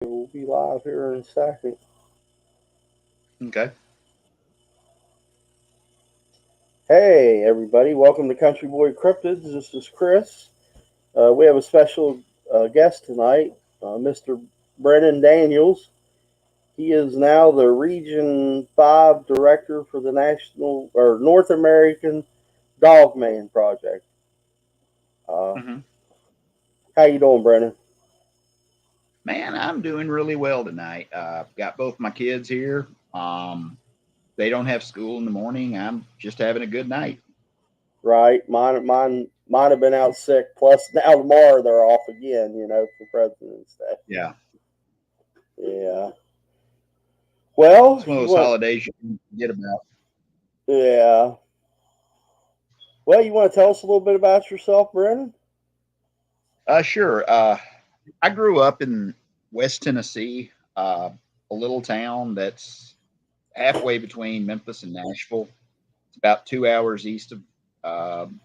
We'll be live here in a second. Okay. Hey, everybody. Welcome to Country Boy Cryptids. This is Chris. We have a special guest tonight, Mr. Brennan Daniels. He is now the Region 5 Director for the National or North American DOGMAN Project. Uh, hmm how you doing, Brennan? Man, I'm doing really well tonight. Got both my kids here. They don't have school in the morning. I'm just having a good night. Right. Mine have been out sick. Plus, now tomorrow they're off again, for President's Day. Yeah. Yeah. Well, It's one of you those want holidays you can forget about. Yeah. Well, you want to tell us a little bit about yourself, Brennan? Sure. I grew up in West Tennessee, a little town that's halfway between Memphis and Nashville. It's about 2 hours east of, um,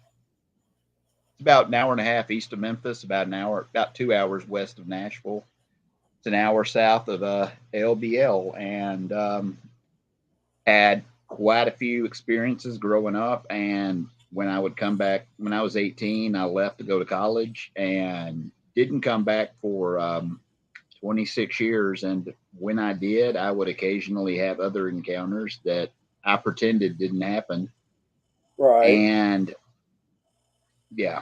it's about an hour and a half east of Memphis, about 2 hours west of Nashville. It's an hour south of LBL, and had quite a few experiences growing up. And when I would come back, when I was 18, I left to go to college and didn't come back for 26 years. And when I did, I would occasionally have other encounters that I pretended didn't happen. Right. And yeah,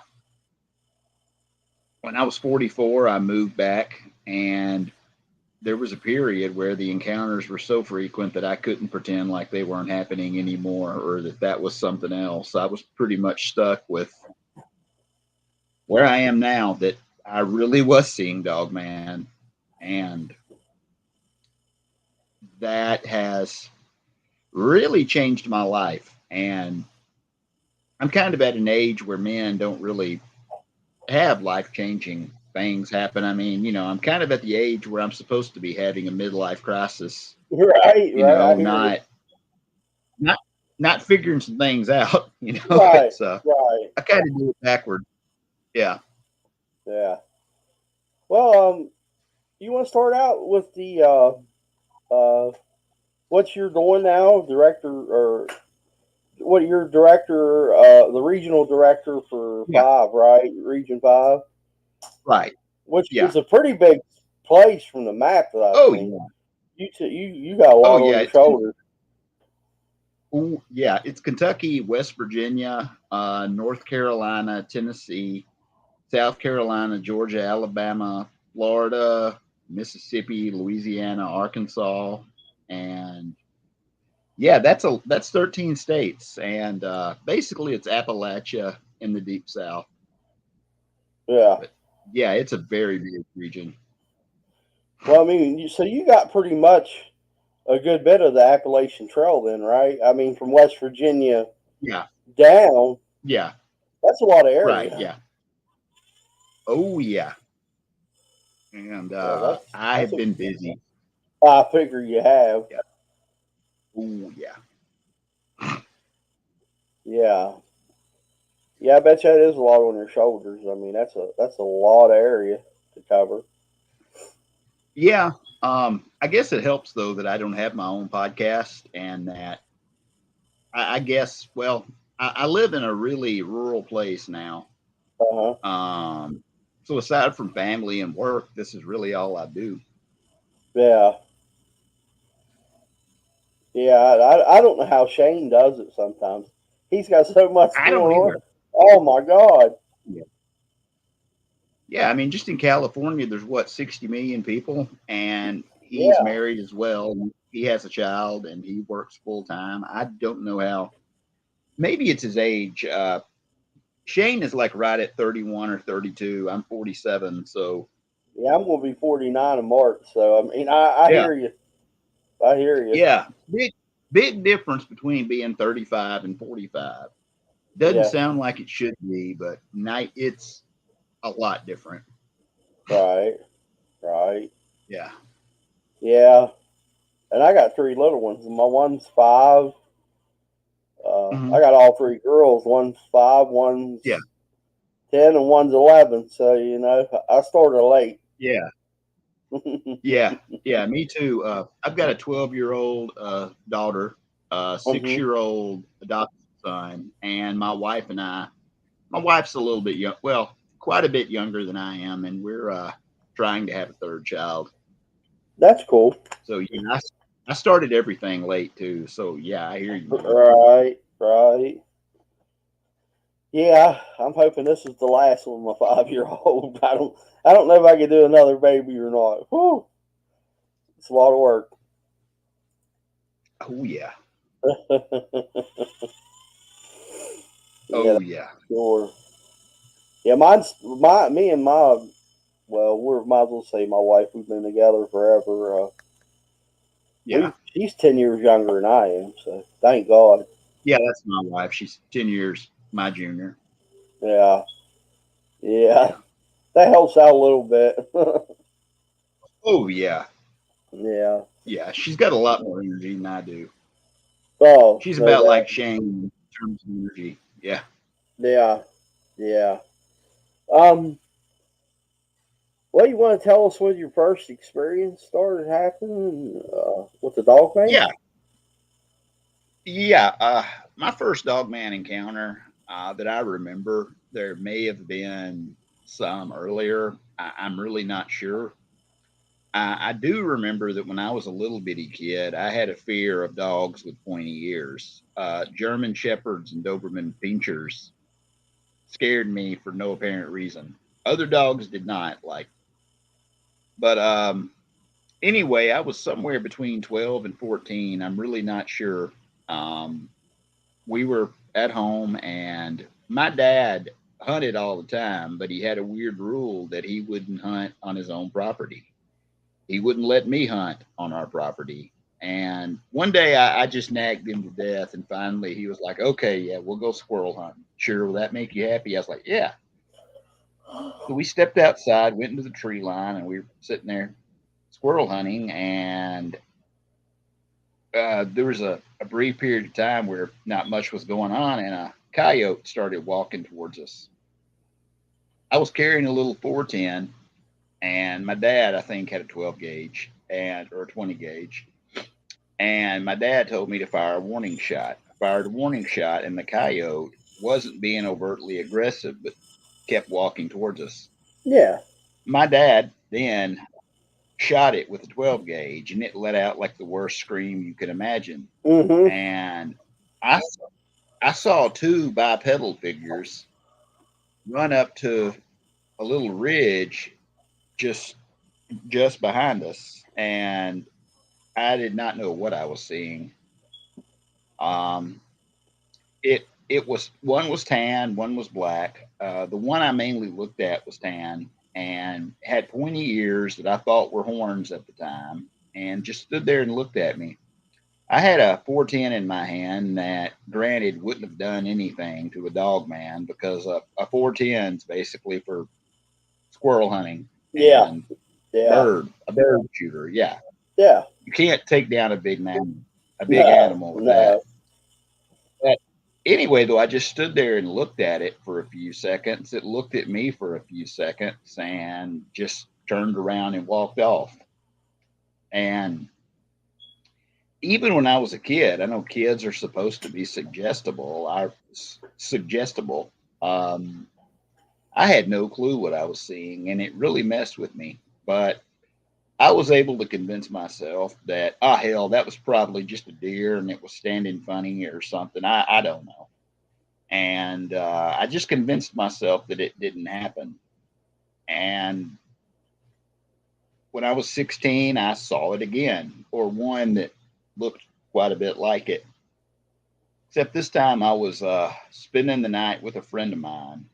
when I was 44, I moved back, and there was a period where the encounters were so frequent that I couldn't pretend like they weren't happening anymore, or that was something else. I was pretty much stuck with where I am now, that I really was seeing Dogman, and that has really changed my life. And I'm kind of at an age where men don't really have life changing things happen. I mean, I'm kind of at the age where I'm supposed to be having a midlife crisis, Right. Right. I hear you. not not not figuring some things out. Right. It's Right. I kind of do it backward. Yeah, Yeah. Well, you want to start out with the what you're doing now, director, or what you're director, the regional director for yeah, five, right? Region 5, right, which yeah. is a pretty big place from the map that I've Oh seen. yeah, You got a oh lot on yeah. your shoulders. It's Kentucky, West Virginia, North Carolina, Tennessee, South Carolina, Georgia, Alabama, Florida, Mississippi, Louisiana, Arkansas, and yeah, that's 13 states, and basically it's Appalachia in the deep south. Yeah. But yeah, it's a very big region. Well, I mean, so you got pretty much a good bit of the Appalachian Trail, then, right? I mean, from West Virginia Yeah, down, yeah, that's a lot of right, area. yeah. Oh yeah, and Yeah, I that's have a. been busy. I figure you have. Yeah. Oh yeah. Yeah, yeah. I bet you that is a lot on your shoulders. I mean, that's a lot of area to cover. Yeah. I guess it helps though that I don't have my own podcast, and that I guess, well, I live in a really rural place now. Uh huh. Um, so aside from family and work, this is really all I do. Yeah, yeah. I don't know how Shane does it sometimes. He's got so much I don't going either. on. Oh my God. Yeah. Yeah, I mean, just in California, there's what, 60 million people, and he's Yeah. married as well. He has a child, and he works full time. I don't know how. Maybe it's his age. Shane is like right at 31 or 32. I'm 47, so Yeah. I'm gonna be 49 in March. So I mean, I yeah, hear you. I hear you. yeah, big difference between being 35 and 45. Doesn't Yes. sound like it should be, but night it's a lot different. Right. Right. Yeah. Yeah. And I got three little ones. My one's 5. I hmm got all three girls. One's 5, one's Yeah. 10, and one's 11. So I started late. Yeah. Yeah, yeah, me too. I've got a 12-year-old daughter, a Hmm. 6-year-old adopted son, and my wife and I. My wife's a little bit young, well, quite a bit younger than I am, and we're trying to have a third child. That's cool. So yeah, I started everything late too. So yeah, I hear you, man. Right, right. Yeah, I'm hoping this is the last one. My 5 year old. I don't know if I can do another baby or not. Whew, it's a lot of work. Oh yeah, Yeah, oh that's yeah, sure. Yeah, mine's my me and my well, we might as well say my wife. We've been together forever. yeah, She's 10 years younger than I am, so thank God. yeah. That's my wife. She's 10 years my junior. Yeah, yeah, Yeah. that helps out a little bit. Oh yeah, Yeah. yeah. She's got a lot more energy than I do. Oh, She's no about doubt. like Shane in terms of energy. Yeah. Yeah, yeah. Um, well, you want to tell us when your first experience started happening with the dog man? Yeah, yeah. My first dogman encounter that I remember, there may have been some earlier. I'm really not sure. I do remember that when I was a little bitty kid, I had a fear of dogs with pointy ears. German Shepherds and Doberman Pinschers scared me for no apparent reason. Other dogs did not like, but anyway, I was somewhere between 12 and 14. I'm really not sure. Um, we were at home, and my dad hunted all the time, but he had a weird rule that he wouldn't hunt on his own property. He wouldn't let me hunt on our property. And one day I just nagged him to death. And finally he was like, okay, yeah, we'll go squirrel hunting. Sure, will that make you happy? I was like, yeah. So we stepped outside, went into the tree line, and we were sitting there squirrel hunting. And there was a brief period of time where not much was going on, and a coyote started walking towards us. I was carrying a little 410, and my dad, I think, had a 12 gauge and or a 20 gauge. And my dad told me to fire a warning shot. I fired a warning shot, and the coyote wasn't being overtly aggressive, but kept walking towards us. Yeah. My dad then shot it with a 12 gauge, and it let out like the worst scream you could imagine. Mm-hmm. And I, I saw two bipedal figures run up to a little ridge just just behind us, and I did not know what I was seeing. Um, it was, one was tan, one was black. The one I mainly looked at was tan and had pointy ears that I thought were horns at the time, and just stood there and looked at me. I had a 410 in my hand that, granted, wouldn't have done anything to a dog man because a 410 is basically for squirrel hunting Yeah. and Yeah. a bird shooter. Yeah, Yeah. you can't take down a big No. animal with that. No. But anyway, though, I just stood there and looked at it for a few seconds. It looked at me for a few seconds and just turned around and walked off. And even when I was a kid, I know kids are supposed to be suggestible. Suggestible. Um, I had no clue what I was seeing, and it really messed with me. But I was able to convince myself that, ah, hell, that was probably just a deer and it was standing funny or something. I don't know. And I just convinced myself that it didn't happen. And when I was 16, I saw it again, or one that looked quite a bit like it. Except this time I was spending the night with a friend of mine.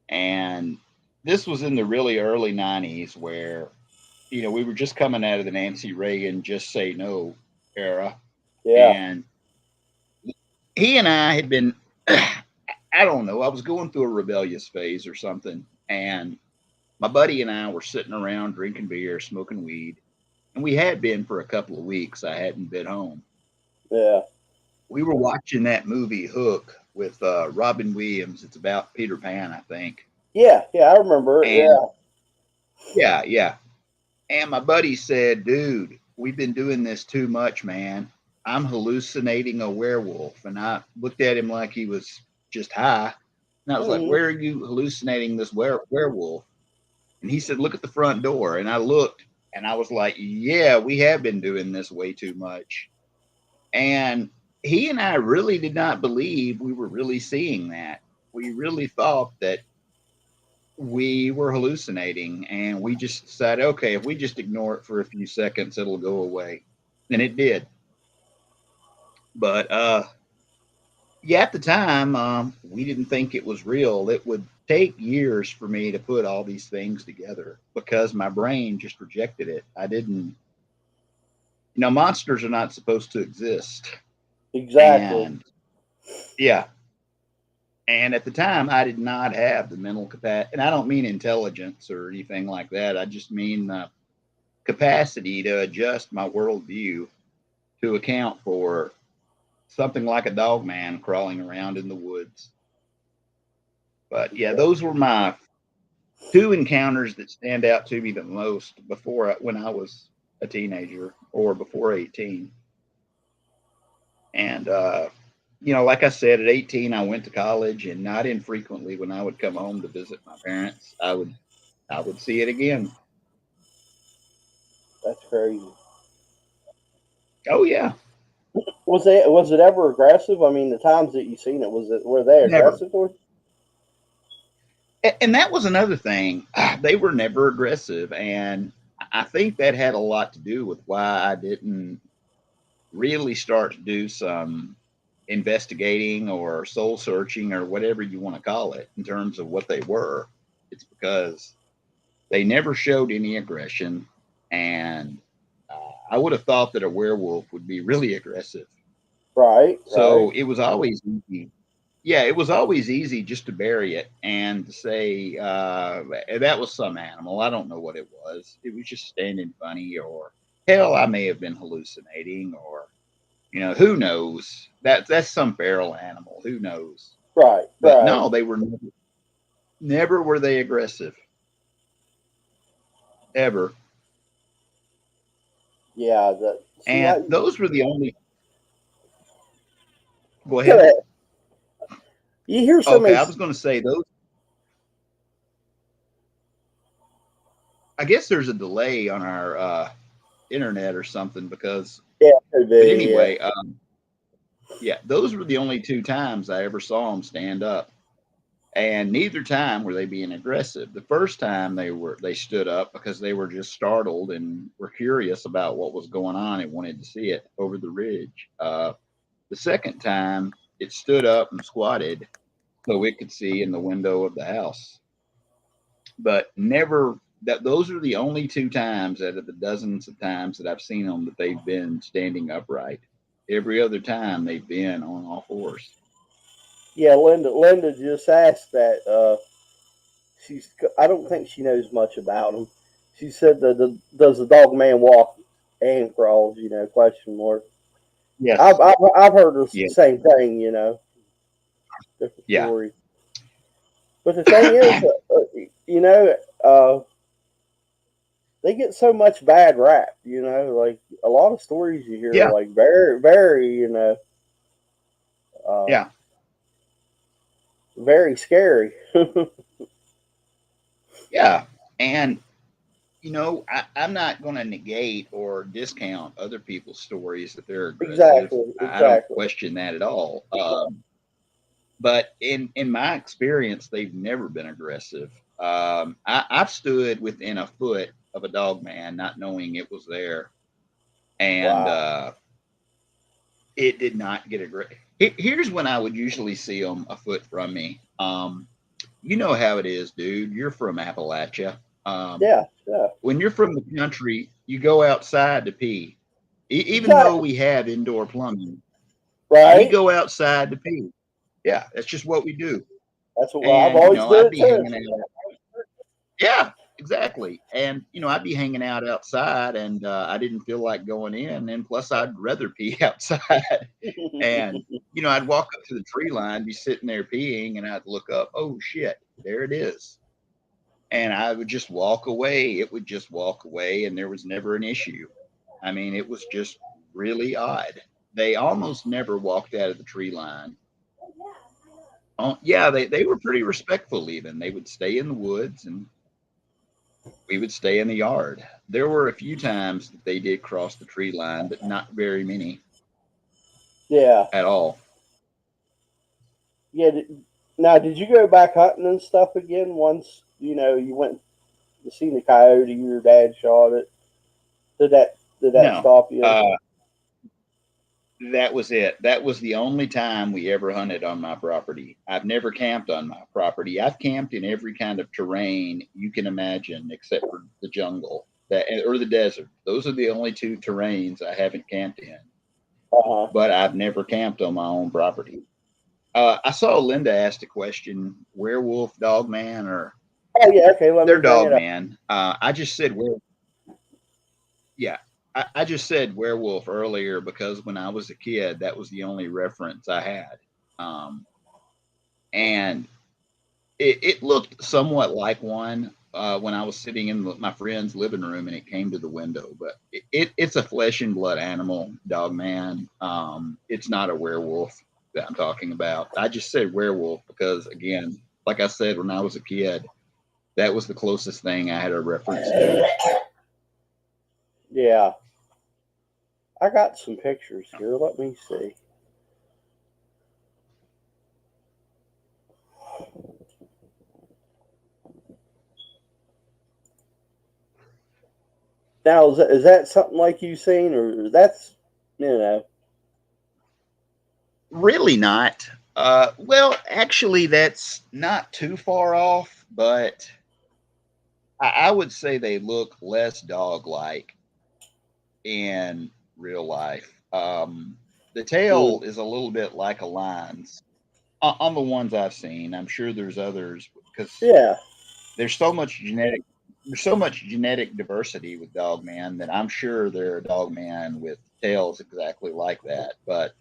And this was in the really early 90s where, we were just coming out of the Nancy Reagan just say no era. Yeah. And he and I had been, I don't know, I was going through a rebellious phase or something. And my buddy and I were sitting around drinking beer, smoking weed, and we had been for a couple of weeks. I hadn't been home. Yeah. We were watching that movie Hook with Robin Williams. It's about Peter Pan, I think. Yeah. Yeah. I remember it. And Yeah. yeah, yeah. And my buddy said, dude, we've been doing this too much, man. I'm hallucinating a werewolf. And I looked at him like he was just high. And I was like, Hmm. where are you hallucinating this werewolf? And he said, look at the front door. And I looked and I was like, yeah, we have been doing this way too much. And he and I really did not believe we were really seeing that. We really thought that we were hallucinating, and we just decided, okay, if we just ignore it for a few seconds, it'll go away. And it did. But yeah, at the time, we didn't think it was real. It would take years for me to put all these things together because my brain just rejected it. I didn't, monsters are not supposed to exist. Exactly. And yeah, and at the time, I did not have the mental capacity, and I don't mean intelligence or anything like that. I just mean the capacity to adjust my worldview to account for something like a dog man crawling around in the woods. But yeah, Yeah. those were my two encounters that stand out to me the most when I was a teenager or before 18. And like I said, at 18, I went to college, and not infrequently, when I would come home to visit my parents, I would see it again. That's crazy. Oh yeah, Was it ever aggressive? I mean, the times that you seen it, were they never. aggressive or? And that was another thing. They were never aggressive, and I think that had a lot to do with why I didn't really start to do some investigating or soul searching or whatever you want to call it in terms of what they were. It's because they never showed any aggression, and I would have thought that a werewolf would be really aggressive. Right, right. So it was always easy. Yeah, it was always easy just to bury it and to say that was some animal. I don't know what it was. It was just standing funny, or hell, I may have been hallucinating, or who knows? That's some feral animal. Who knows? Right, But right. no, they were never were they aggressive ever. Yeah, see, And those were the only. Go go ahead. ahead. You hear so Okay, many. I was going to say those. I guess there's a delay on our internet or something because. Yeah, could But be. Yeah. anyway, yeah, those were the only two times I ever saw them stand up, and neither time were they being aggressive. The first time they stood up because they were just startled and were curious about what was going on and wanted to see it over the ridge. The second time it stood up and squatted so it could see in the window of the house, but never. Those are the only two times out of the dozens of times that I've seen them that they've been standing upright. Every other time they've been on all fours. Yeah, Linda just asked that. She's. I don't think she knows much about him. She said does the dog man walk and crawls? Question mark. I've Yes. I've, I've heard the Yeah. same thing. Different Yeah. story. But the thing is, you know, uh, they get so much bad rap. Like a lot of stories you hear, are Yeah. like very, very, uh, Yeah. very scary. Yeah. And, I'm not going to negate or discount other people's stories that they're aggressive. Exactly, I don't exactly. question that at all. But in my experience, they've never been aggressive. I've stood within a foot of a dog man, not knowing it was there, and Wow. it did not get aggressive. Here's when I would usually see them a foot from me. You know how it is, dude. You're from Appalachia. Um, Yeah, yeah. when you're from the country, you go outside to pee. Even though Exactly. we have indoor plumbing, we Right. go outside to pee. Yeah, that's just what we do. That's what I've And always I'd did be too. hanging out. Yeah, exactly. And I'd be hanging out outside, and I didn't feel like going in. And plus, I'd rather pee outside. And I'd walk up to the tree line, be sitting there peeing, and I'd look up. Oh shit, there it is. and I would just walk away. It would just walk away, and there was never an issue. I mean, it was just really odd. They almost never walked out of the tree line. Oh, yeah, they were pretty respectful even. They would stay in the woods and we would stay in the yard. There were a few times that they did cross the tree line, but not very many Yeah. at all. Yeah. Now, did you go back hunting and stuff again once, you went to see the coyote, your dad shot it? Did that No, stop you? that was it. That was the only time we ever hunted on my property. I've never camped on my property. I've camped in every kind of terrain you can imagine, except for the jungle or the desert. Those are the only two terrains I haven't camped in. Uh-huh. But I've never camped on my own property. I saw Linda asked a question: werewolf, dog man, or Oh, yeah, okay, let me they're bring dog it up. man. I just said yeah, I just said werewolf earlier because when I was a kid, that was the only reference I had. Um, and it looked somewhat like one when I was sitting in my friend's living room and it came to the window. But it's a flesh and blood animal, dog man. It's not a werewolf that I'm talking about. I just said werewolf because, again, like I said, when I was a kid, that was the closest thing I had a reference to. Yeah. I got some pictures here. Let me see. Now, is that something like you've seen, or that's, you know, Really not. Well, actually, that's not too far off, but I would say they look less dog like in real life. The mm, tail is a little bit like a lion's on the ones I've seen. I'm sure there's others because yeah, there's so much genetic there's so much genetic diversity with dog man that I'm sure there are dog man with tails exactly like that. But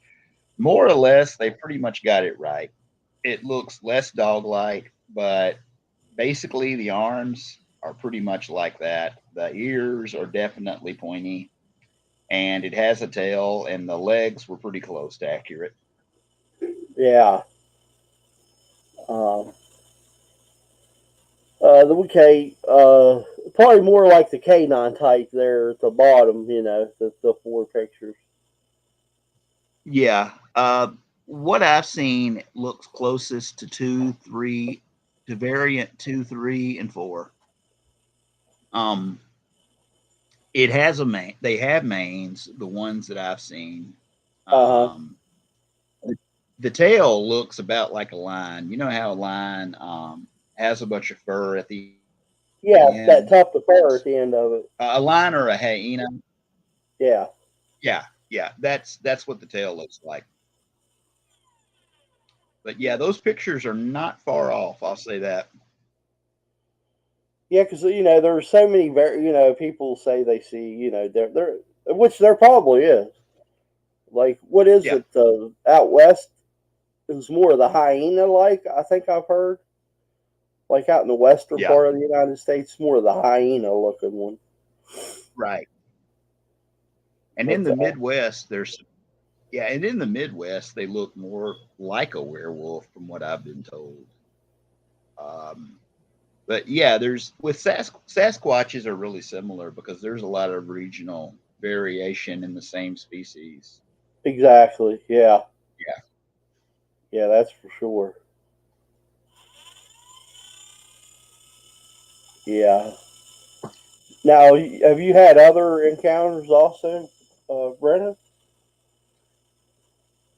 more or less, they pretty much got it right. It looks less dog like, but basically the arms are pretty much like that. The ears are definitely pointy and it has a tail, and the legs were pretty close to accurate. yeah. Um, the K, probably more like the canine type there at the bottom. The four pictures. Yeah. What I've seen looks closest to two, three, to variant two, three, and four. Um, it has a mane. They have manes, the ones that I've seen. Uh huh. Um, the, the tail looks about like a lion. You know how a lion has a bunch of fur at the Yeah, end? that tuft of fur at the end of it. A lion or a hyena. Yeah. Yeah, yeah, that's what the tail looks like. But yeah, those pictures are not far off. I'll say that. Yeah, because there's so many people say they see there which there probably is. Like, what is Yeah, it? Out west is more of the hyena. Like, I think I've heard. Like out in the western yeah, part of the United States, more of the hyena looking one. right. And in But the Midwest, and in the Midwest, they look more like a werewolf, from what I've been told. Um, but yeah, there's with Sasquatches are really similar because there's a lot of regional variation in the same species. exactly, yeah, Yeah. yeah, that's for sure. Yeah. Now, have you had other encounters also, Brennan?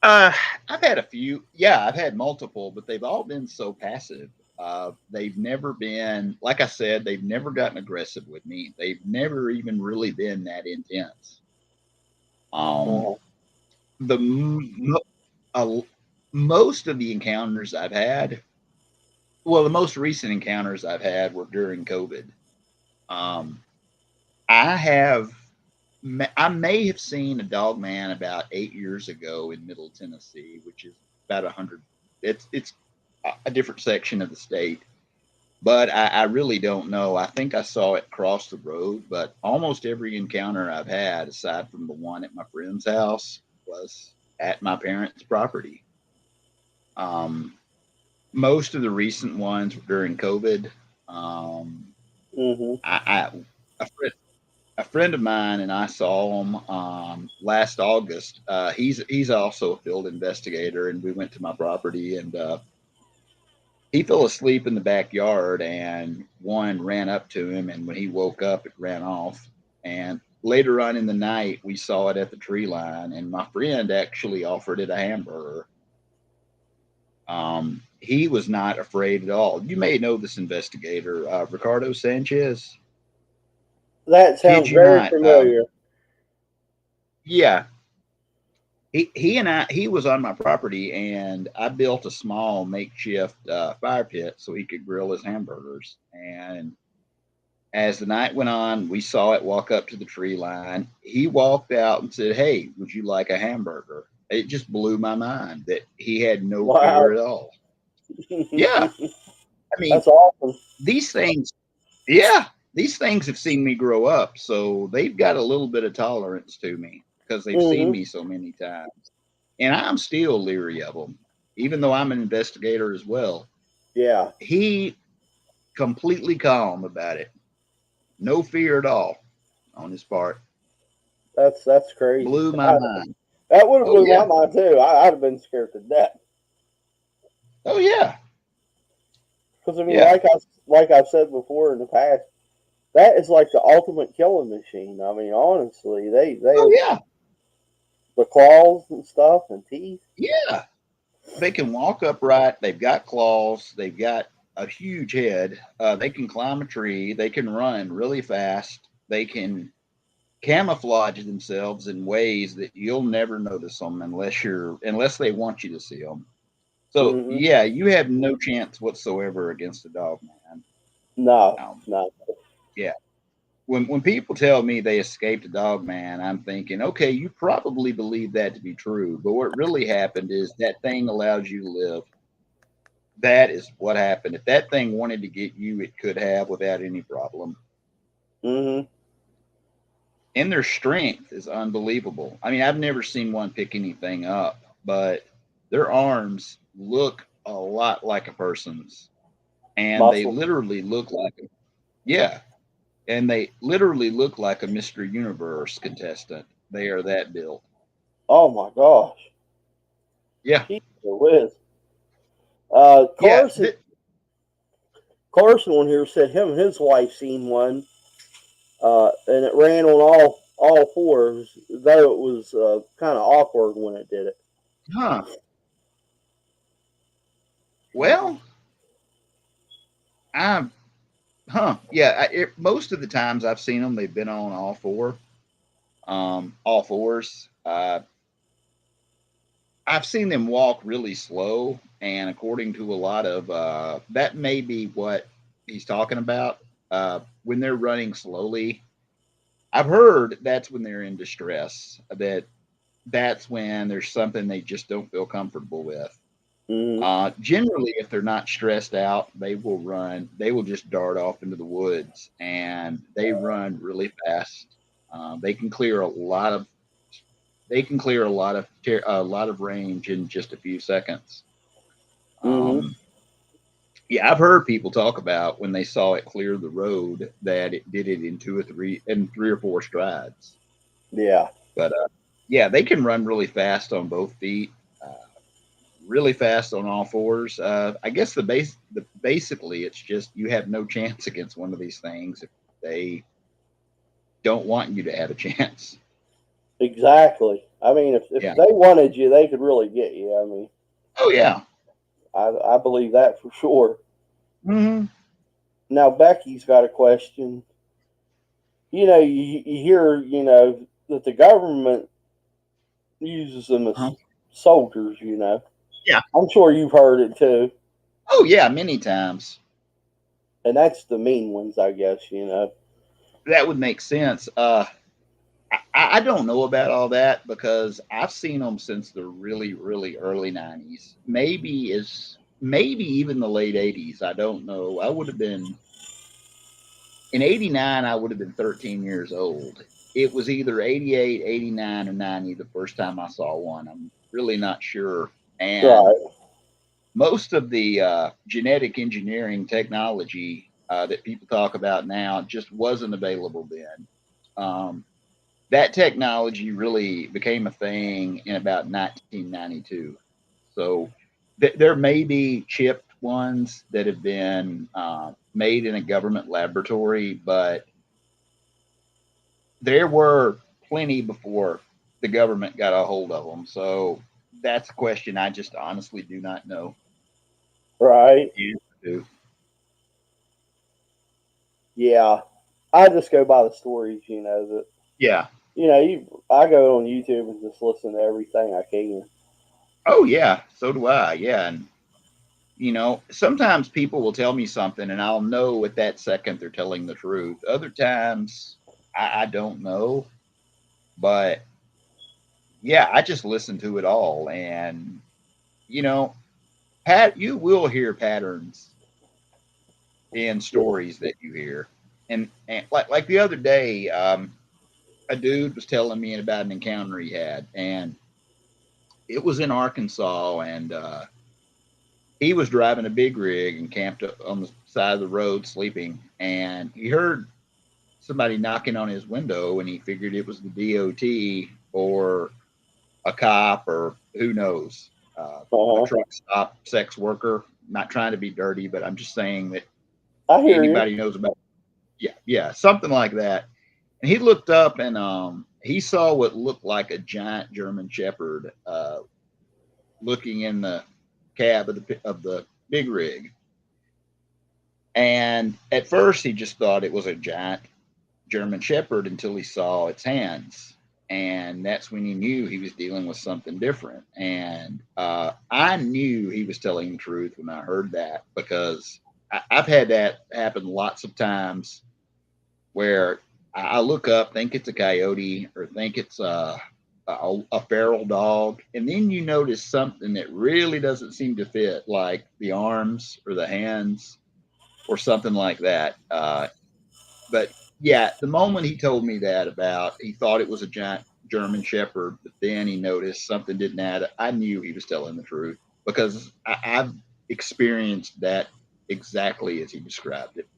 Uh, I've had a few. Yeah, I've had multiple, but they've all been so passive. They've never been, like I said, they've never gotten aggressive with me. They've never even really been that intense. Um, Uh, the uh, most of the encounters I've had, well, the most recent encounters I've had were during COVID. Um, I have, I may have seen a dog man about 8 years ago in Middle Tennessee, which is about 100. It's a different section of the state. But I really don't know. I think I saw it cross the road, but almost every encounter I've had, aside from the one at my friend's house, was at my parents' property. Um, Most of the recent ones were during COVID. Um, Mm-hmm. I a, friend, a friend of mine and I saw him last August. He's also a field investigator, and we went to my property, and he fell asleep in the backyard, and one ran up to him, and when he woke up, it ran off. And later on in the night, we saw it at the tree line, and my friend actually offered it a hamburger. He was not afraid at all. You may know this investigator, Ricardo Sanchez. That Kid sounds you very not. familiar. Yeah, he was on my property, and I built a small makeshift fire pit so he could grill his hamburgers. And as the night went on, we saw it walk up to the tree line. He walked out and said, "Hey, would you like a hamburger?" It just blew my mind that he had no fear Wow. at all. Yeah, I mean, That's awesome. these things. Yeah, these things have seen me grow up, so they've got a little bit of tolerance to me because they've seen Mm-hmm. me so many times, and I'm still leery of them, even though I'm an investigator as well. Yeah, He completely calm about it, no fear at all on his part. that's crazy. Blew my mind. That would have Oh blew my yeah. mind too. I'd have been scared to death. Oh yeah. Because I mean, Yeah. like I've said before in the past, that is like the ultimate killing machine. I mean, honestly, they Oh have yeah. the claws and stuff and teeth. Yeah. They can walk upright. They've got claws. They've got a huge head. They can climb a tree. They can run really fast. They can camouflage themselves in ways that you'll never notice them unless they want you to see them. So Mm-hmm. yeah, you have no chance whatsoever against a dog, man. No, Um, no. yeah. When people tell me they escaped a dog man, I'm thinking, okay, you probably believe that to be true, but what really happened is that thing allows you to live. That is what happened. If that thing wanted to get you, it could have without any problem. Mm-hmm. And their strength is unbelievable. I mean, I've never seen one pick anything up, but their arms look a lot like a person's, and they Muscle. literally look like yeah, and they literally look like a Mr. Universe contestant. They are that built. Oh my gosh. Yeah, Jeez Whiz. yeah, Carson on here said him and his wife seen one, and it ran on all fours, though it was kind of awkward when it did it. huh. Well, I'm yeah. Most of the times I've seen them, they've been on all four, all fours. I've seen them walk really slow, and according to a lot of that may be what he's talking about. When they're running slowly, I've heard that's when they're in distress. That's when there's something they just don't feel comfortable with. Mm-hmm. Generally, if they're not stressed out, they will run. They will just dart off into the woods, and they run really fast. They can clear a lot of. They can clear a lot of range in just a few seconds. Mm-hmm. Um, yeah, I've heard people talk about when they saw it clear the road that it did it in 3 or 4 strides. Yeah. But yeah, they can run really fast on both feet. Uh, Really fast on all fours. I guess basically it's just you have no chance against one of these things if they don't want you to have a chance. Exactly. I mean, if Yeah. they wanted you, they could really get you. I mean, Oh yeah. I believe that for sure. Mm-hmm. Now Becky's got a question. You hear that the government uses them Uh-huh. as soldiers. Yeah. I'm sure you've heard it too, Oh yeah. Many times and that's the mean ones, I guess. that would make sense. I don't know about all that because I've seen them since the really really early '90s. Maybe as maybe even the late 80s. I don't know. I would have been in 89, I would have been 13 years old. It was either 88, 89, or 90 the first time I saw one. I'm really not sure. And Right. most of the genetic engineering technology that people talk about now just wasn't available then. Um, that technology really became a thing in about 1992. So there may be chipped ones that have been made in a government laboratory, but there were plenty before the government got a hold of them. So that's a question I just honestly do not know. Right. Yeah. I just go by the stories, that Yeah. I go on YouTube and just listen to everything I can. Oh, yeah. So do I. Yeah. And, sometimes people will tell me something and I'll know at that second they're telling the truth. Other times I don't know. But yeah, I just listen to it all. And, you know, you will hear patterns in stories that you hear. And like the other day, a dude was telling me about an encounter he had, and it was in Arkansas, and he was driving a big rig and camped up on the side of the road sleeping, and he heard somebody knocking on his window, and he figured it was the DOT or a cop or who knows, a Uh-huh. truck stop sex worker. Not trying to be dirty, but I'm just saying that I hear you. anybody knows about, yeah, something like that. And he looked up and he saw what looked like a giant German Shepherd looking in the cab of the big rig. And at first, he just thought it was a giant German Shepherd until he saw its hands. And that's when he knew he was dealing with something different. And I knew he was telling the truth when I heard that, because I've had that happen lots of times where I look up, think it's a coyote or think it's a feral dog, and then you notice something that really doesn't seem to fit, like the arms or the hands or something like that. But yeah, the moment he told me that about, he thought it was a giant German Shepherd, but then he noticed something didn't add up. I knew he was telling the truth because I've experienced that exactly as he described it.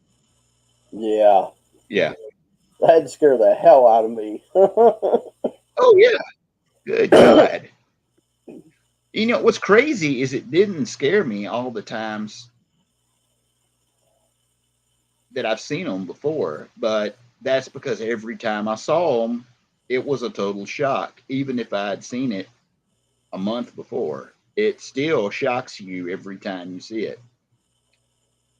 Yeah. Yeah. That'd scare the hell out of me. Oh yeah. Good God. What's crazy is it didn't scare me all the times that I've seen them before, but that's because every time I saw them, it was a total shock. Even if I had seen it a month before, it still shocks you every time you see it.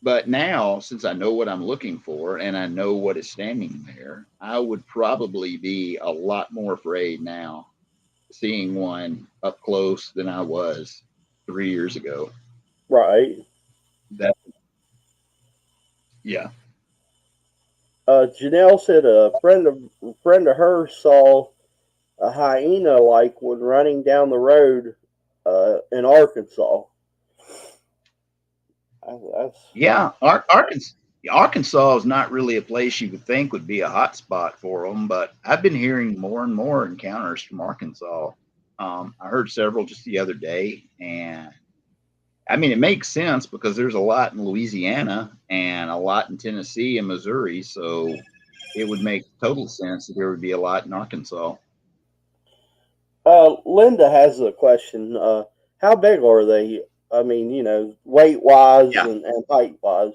But now, since I know what I'm looking for and I know what is standing there, I would probably be a lot more afraid now seeing one up close than I was 3 years ago. Right. That, yeah. Janelle said a friend of hers saw a hyena like when running down the road in Arkansas. That's Yeah, Arkansas is not really a place you would think would be a hot spot for them, but I've been hearing more and more encounters from Arkansas. I heard several just the other day, and I mean, it makes sense because there's a lot in Louisiana and a lot in Tennessee and Missouri, so it would make total sense that there would be a lot in Arkansas. Linda has a question. How big are they? I mean, weight wise Yeah, and height wise.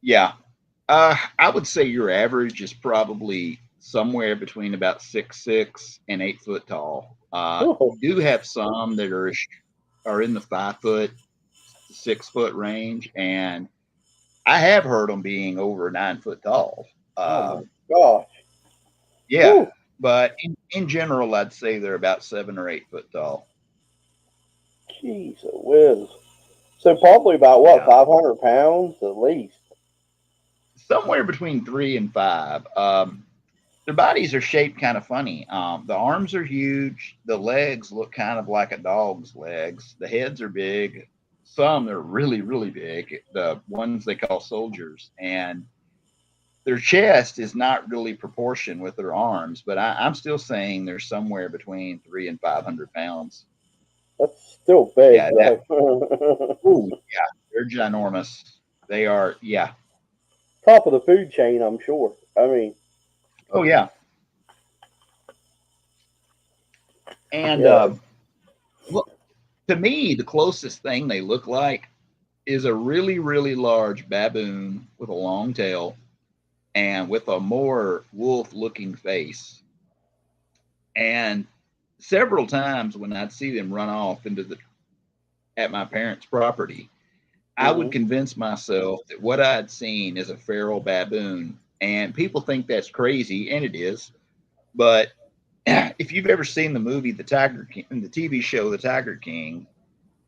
yeah. I would say your average is probably somewhere between about 6'6" and 8 foot tall. Oh, You do have some that are in the 5 foot to 6 foot range, and I have heard them being over 9 foot tall. oh my Uh, gosh. yeah, Whew. but in general, I'd say they're about 7 or 8 foot tall. Jeez, a whiz. So probably about what, Yeah, 500 pounds at least. somewhere between 3 and 5. Their bodies are shaped kind of funny. The arms are huge. The legs look kind of like a dog's legs. The heads are big, some are really, really big, the ones they call soldiers, and their chest is not really proportion with their arms, but I'm still saying they're somewhere between 300 and 500 pounds. That's still big, Yeah, that. though. Oh, yeah, they're ginormous. They are. Yeah. Top of the food chain, I'm sure. I mean, Oh, yeah. And yeah. look, to me, the closest thing they look like is a really, really large baboon with a long tail and with a more wolf-looking face. And several times when I'd see them run off into the at my parents' property, I would Hmm. convince myself that what I'd seen is a feral baboon. And people think that's crazy, and it is. But if you've ever seen the movie The Tiger King, the TV show The Tiger King,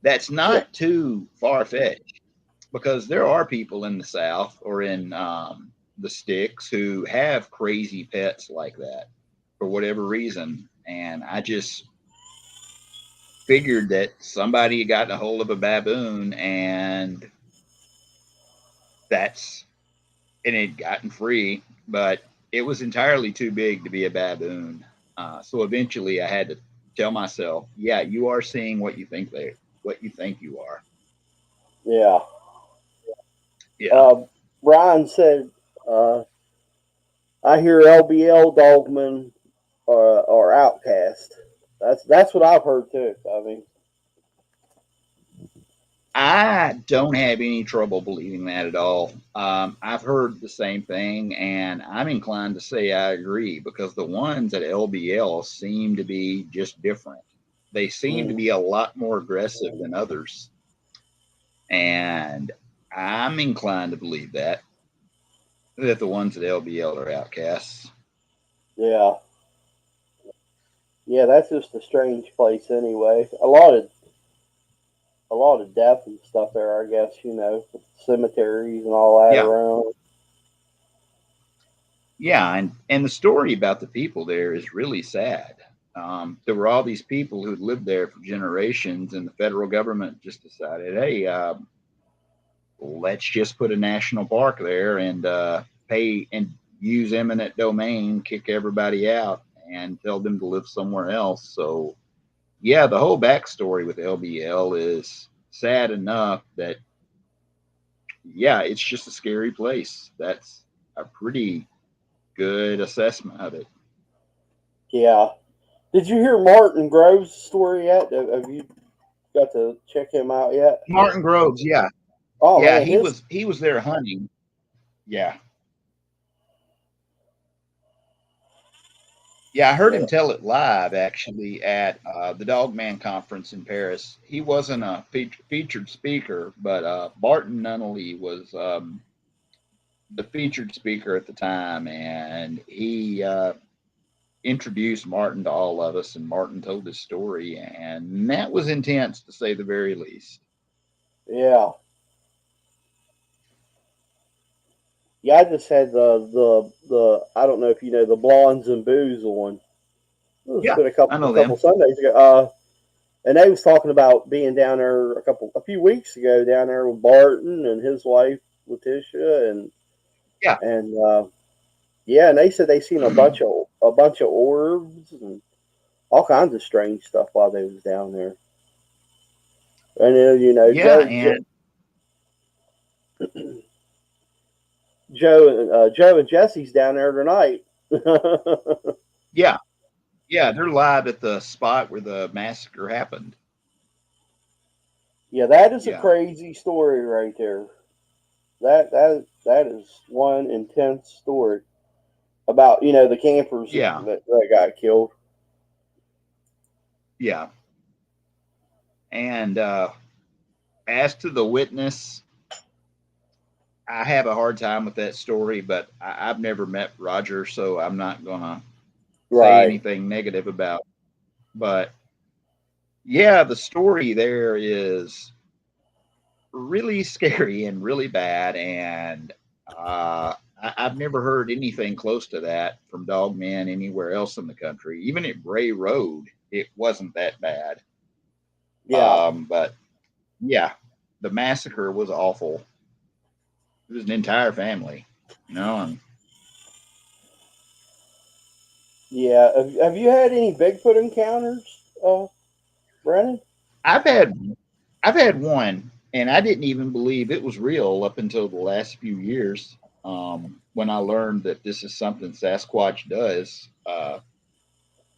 that's Yeah. not too far fetched because there are people in the South or in the sticks who have crazy pets like that for whatever reason. And I just figured that somebody had gotten a hold of a baboon and that's and it had gotten free, but it was entirely too big to be a baboon. So eventually I had to tell myself, yeah, you are seeing what you think you are. Yeah. Yeah. Uh, Brian said, uh, I hear LBL, Dogman, or Outcast. That's what I've heard too. I mean, I don't have any trouble believing that at all. I've heard the same thing, and I'm inclined to say I agree because the ones at LBL seem to be just different. They seem to mm, be a lot more aggressive than others, and I'm inclined to believe that the ones at LBL are outcasts. yeah, yeah. That's just a strange place anyway. A lot of death and stuff there. I guess cemeteries and all that Yeah, around. yeah, and the story about the people there is really sad. There were all these people who'd lived there for generations, and the federal government just decided, hey, let's just put a national park there and pay and use eminent domain, kick everybody out, and tell them to live somewhere else. So, yeah, the whole backstory with LBL is sad enough that, yeah, it's just a scary place. That's a pretty good assessment of it. Yeah. Did you hear Martin Groves' story yet? Have you got to check him out yet? Martin Groves, yeah, Oh yeah, man, he his was he was there hunting. Yeah, yeah, I heard him yeah. tell it live actually at the Dogman conference in Paris. He wasn't a featured speaker, but Barton Nunnally was the featured speaker at the time, and he introduced Martin to all of us, and Martin told his story, and that was intense to say the very least. Yeah. Yeah, I just had the I don't know if you know the Blondes and Booze on. It's Yeah, been I a know couple them. Sundays ago. And they was talking about being down there a few weeks ago down there with Barton and his wife Letitia Yeah, and yeah, and they said they seen a bunch of orbs and all kinds of strange stuff while they was down there. And then yeah, and Joe and Jesse's down there tonight. yeah, yeah, they're live at the spot where the massacre happened. Yeah, that is a Yeah, crazy story right there. That is one intense story about the campers yeah, that got killed. yeah. And as to the witness, I have a hard time with that story, but I've never met Roger, so I'm not gonna say Right. anything negative about. It. But yeah, the story there is really scary and really bad, and I've never heard anything close to that from Dogman anywhere else in the country. Even at Bray Road, it wasn't that bad. Yeah. But yeah, the massacre was awful. It was an entire family, you know. And Yeah. Have you had any Bigfoot encounters, Brennan? I've had I've had one, and I didn't even believe it was real up until the last few years, when I learned that this is something Sasquatch does.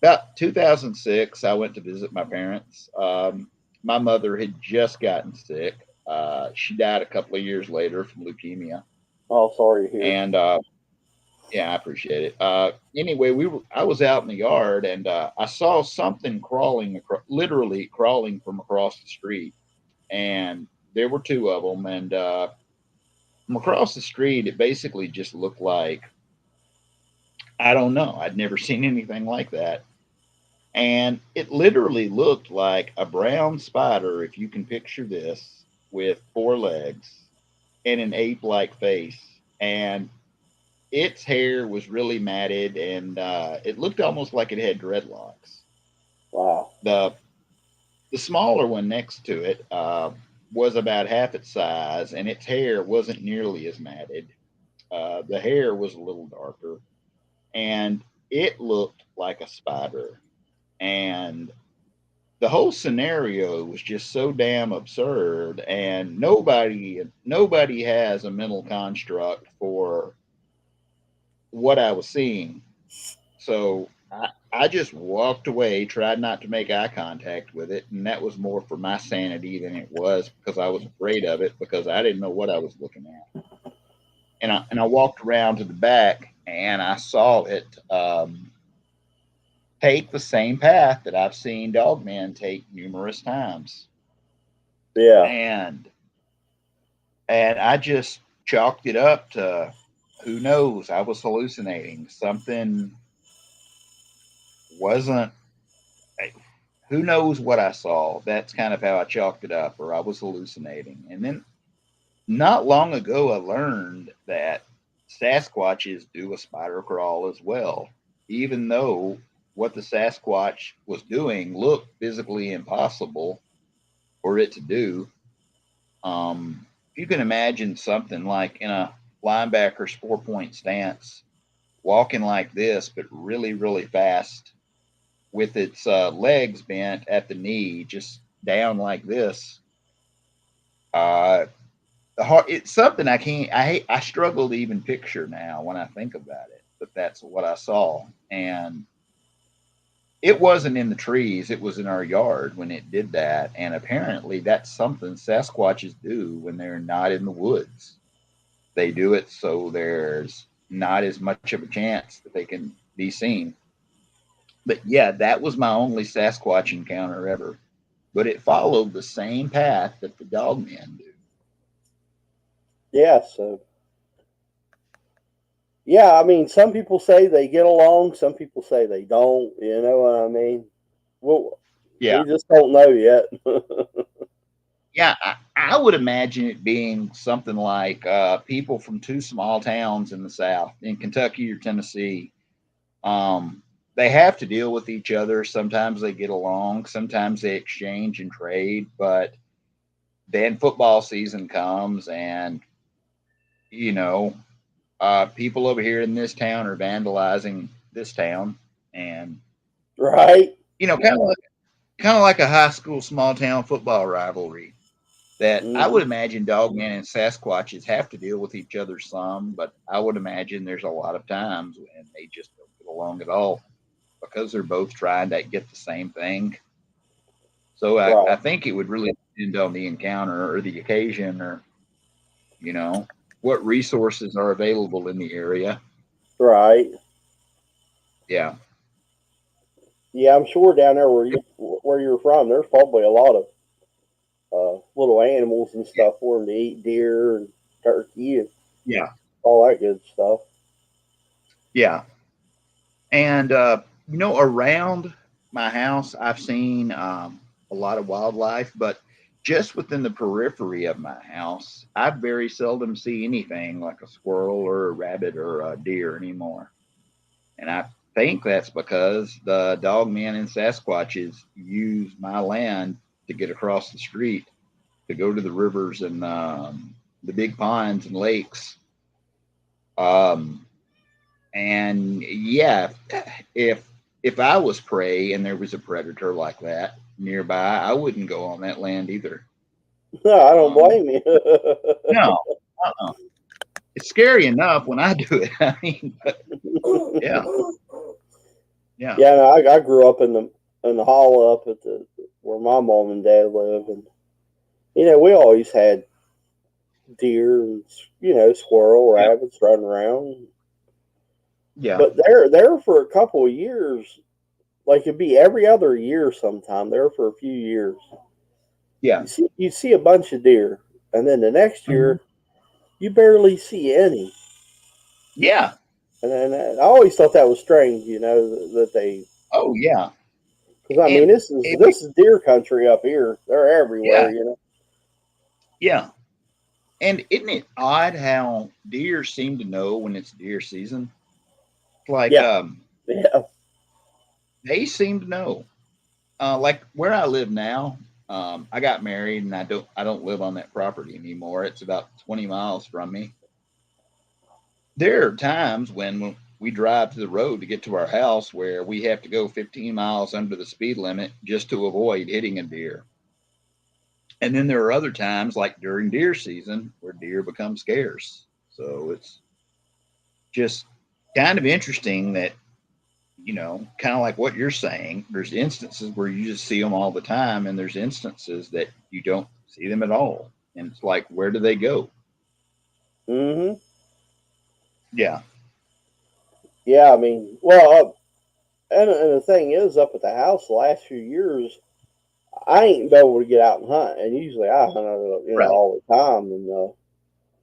About 2006, I went to visit my parents. My mother had just gotten sick. She died a couple of years later from leukemia, Oh, sorry to hear. and yeah, I appreciate it. Anyway, I was out in the yard, and I saw something crawling, literally crawling from across the street, and there were two of them, and from across the street, it basically just looked like, I don't know. I'd never seen anything like that. And it literally looked like a brown spider, if you can picture this, with four legs and an ape like face. And its hair was really matted, and it looked almost like it had dreadlocks. Wow. The, the smaller one next to it was about half its size, and its hair wasn't nearly as matted. The hair was a little darker, and it looked like a spider. And the whole scenario was just so damn absurd, and nobody has a mental construct for what I was seeing. So I just walked away, tried not to make eye contact with it, and that was more for my sanity than it was because I was afraid of it, because I didn't know what I was looking at. And I walked around to the back, and I saw it take the same path that I've seen Dogman take numerous times. Yeah. And I just chalked it up to, who knows, I was hallucinating. Something wasn't, who knows what I saw. That's kind of how I chalked it up, or I was hallucinating. And then not long ago, I learned that Sasquatches do a spider crawl as well, even though what the Sasquatch was doing looked physically impossible for it to do. If you can imagine something like in a linebacker's 4 point stance, walking like this, but really, really fast, with its legs bent at the knee, just down like this. Uh, it's something I can't. I struggle to even picture now when I think about it. But that's what I saw, and it wasn't in the trees. It was in our yard when it did that, and apparently that's something Sasquatches do when they're not in the woods. They do it so there's not as much of a chance that they can be seen. But yeah, that was my only Sasquatch encounter ever. But it followed the same path that the dogmen do. Yeah. So, yeah, I mean, some people say they get along, some people say they don't. You know what I mean? Well, Yeah. we just don't know yet. Yeah, I would imagine it being something like people from two small towns in the South, in Kentucky or Tennessee. They have to deal with each other. Sometimes they get along, sometimes they exchange and trade, but then football season comes, and you know, people over here in this town are vandalizing this town, and Right? kind of like a high school small town football rivalry. That I Mm-hmm. would imagine Dogman and Sasquatches have to deal with each other some, but I would imagine there's a lot of times when they just don't get along at all because they're both trying to get the same thing. So I Right. think it would really depend on the encounter or the occasion, or you know what resources are available in the area. Right. Yeah, Yeah, I'm sure down there where you're from, there's probably a lot of little animals and stuff for them to eat, deer and turkey and yeah, all that good stuff. yeah. And around my house, I've seen a lot of wildlife, but just within the periphery of my house, I very seldom see anything like a squirrel or a rabbit or a deer anymore. And I think that's because the dogmen and Sasquatches use my land to get across the street. to go to the rivers and the big ponds and lakes. And yeah, if I was prey and there was a predator like that nearby, I wouldn't go on that land either. No, I don't blame you. No, it's scary enough when I do it. I mean, but yeah, yeah, Yeah, no, I grew up in the hollow up at the where my mom and dad live, and we always had deer and squirrel, rabbits running around. yeah, But there for a couple of years, like it'd be every other year sometime. There for a few years, yeah. you see a bunch of deer, and then the next Mhm. year you barely see any. Yeah. And then I always thought that was strange, that they, Oh, yeah. because I mean And this is deer country up here. They're everywhere, yeah, yeah. And isn't it odd how deer seem to know when it's deer season? Like Yeah, yeah. they seem to know. Like where I live now, I got married and I don't live on that property anymore. It's about 20 miles from me. There are times when we drive to the road to get to our house where we have to go 15 miles under the speed limit just to avoid hitting a deer. And then there are other times, like during deer season, where deer become scarce. So it's just kind of interesting that, kind of like what you're saying, there's instances where you just see them all the time, and there's instances that you don't see them at all. And it's like, where do they go? Hmm. Yeah. Yeah, I mean, well, and the thing is, up at the house the last few years, I ain't been able to get out and hunt, and usually I hunt, Right. all the time, and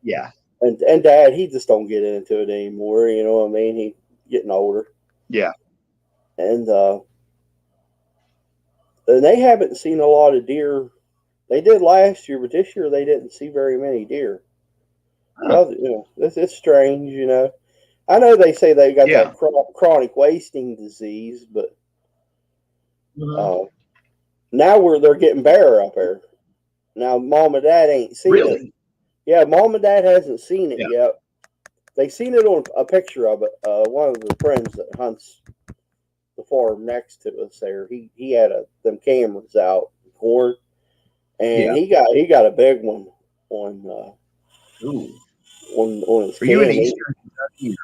Yeah. and Dad, he just don't get into it anymore. You know what I mean? He getting older, Yeah. and they haven't seen a lot of deer. They did last year, but this year they didn't see very many deer. Huh. So it's strange. I know they say they got Yeah. that chronic wasting disease, but Mhm. uh, now they're getting bear up there. Now Mom and Dad ain't seen it. Really? Yeah, Mom and Dad hasn't seen it Yeah. yet. They seen it on a picture of it. One of the friends that hunts the farm next to us there, he had them cameras out corn, and Yeah. he got a big one on Ooh. on his Are you in cam. Eastern Kentucky?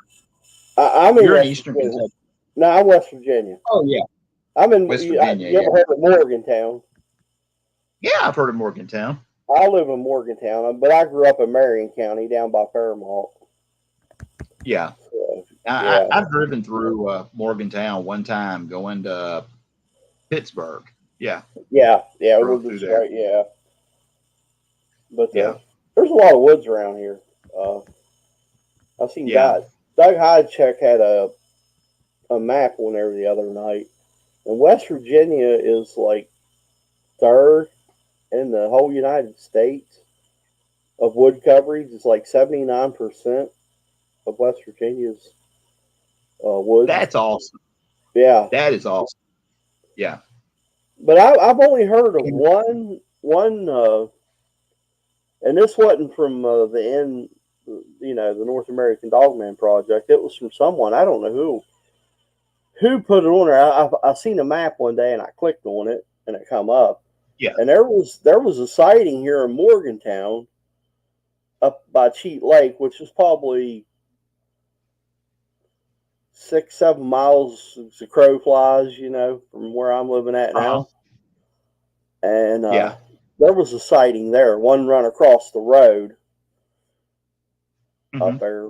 I'm in You're in West Eastern Virginia. Kentucky. No, I'm West Virginia. Oh, yeah. I'm in. West You Virginia. ever Yeah. heard of Morgantown? Yeah. I've heard of Morgantown. I live in Morgantown, but I grew up in Marion County down by Fairmont. Yeah. So, I, yeah, I've driven through Morgantown one time going to Pittsburgh. Yeah. yeah. We're Drove through just there. right. Yeah, but Yeah. there's a lot of woods around here. Uh, I seen Yeah. Doug Hodcheck had a map on there the other night, and West Virginia is like third in the whole United States of wood coverage. It's like 79% of West Virginia's woods. That's awesome. Yeah, That is awesome. Yeah. but I've only heard of one, and this wasn't from the North American Dogman Project. It was from someone I don't know who put it on there. I seen a map one day and I clicked on it and it come up, Yeah. and there was a sighting here in Morgantown up by Cheat Lake, which is probably 6-7 miles as the crow flies, from where I'm living at Uh-huh. now. And Yeah. there was a sighting there, one run across the road Hmm. up there.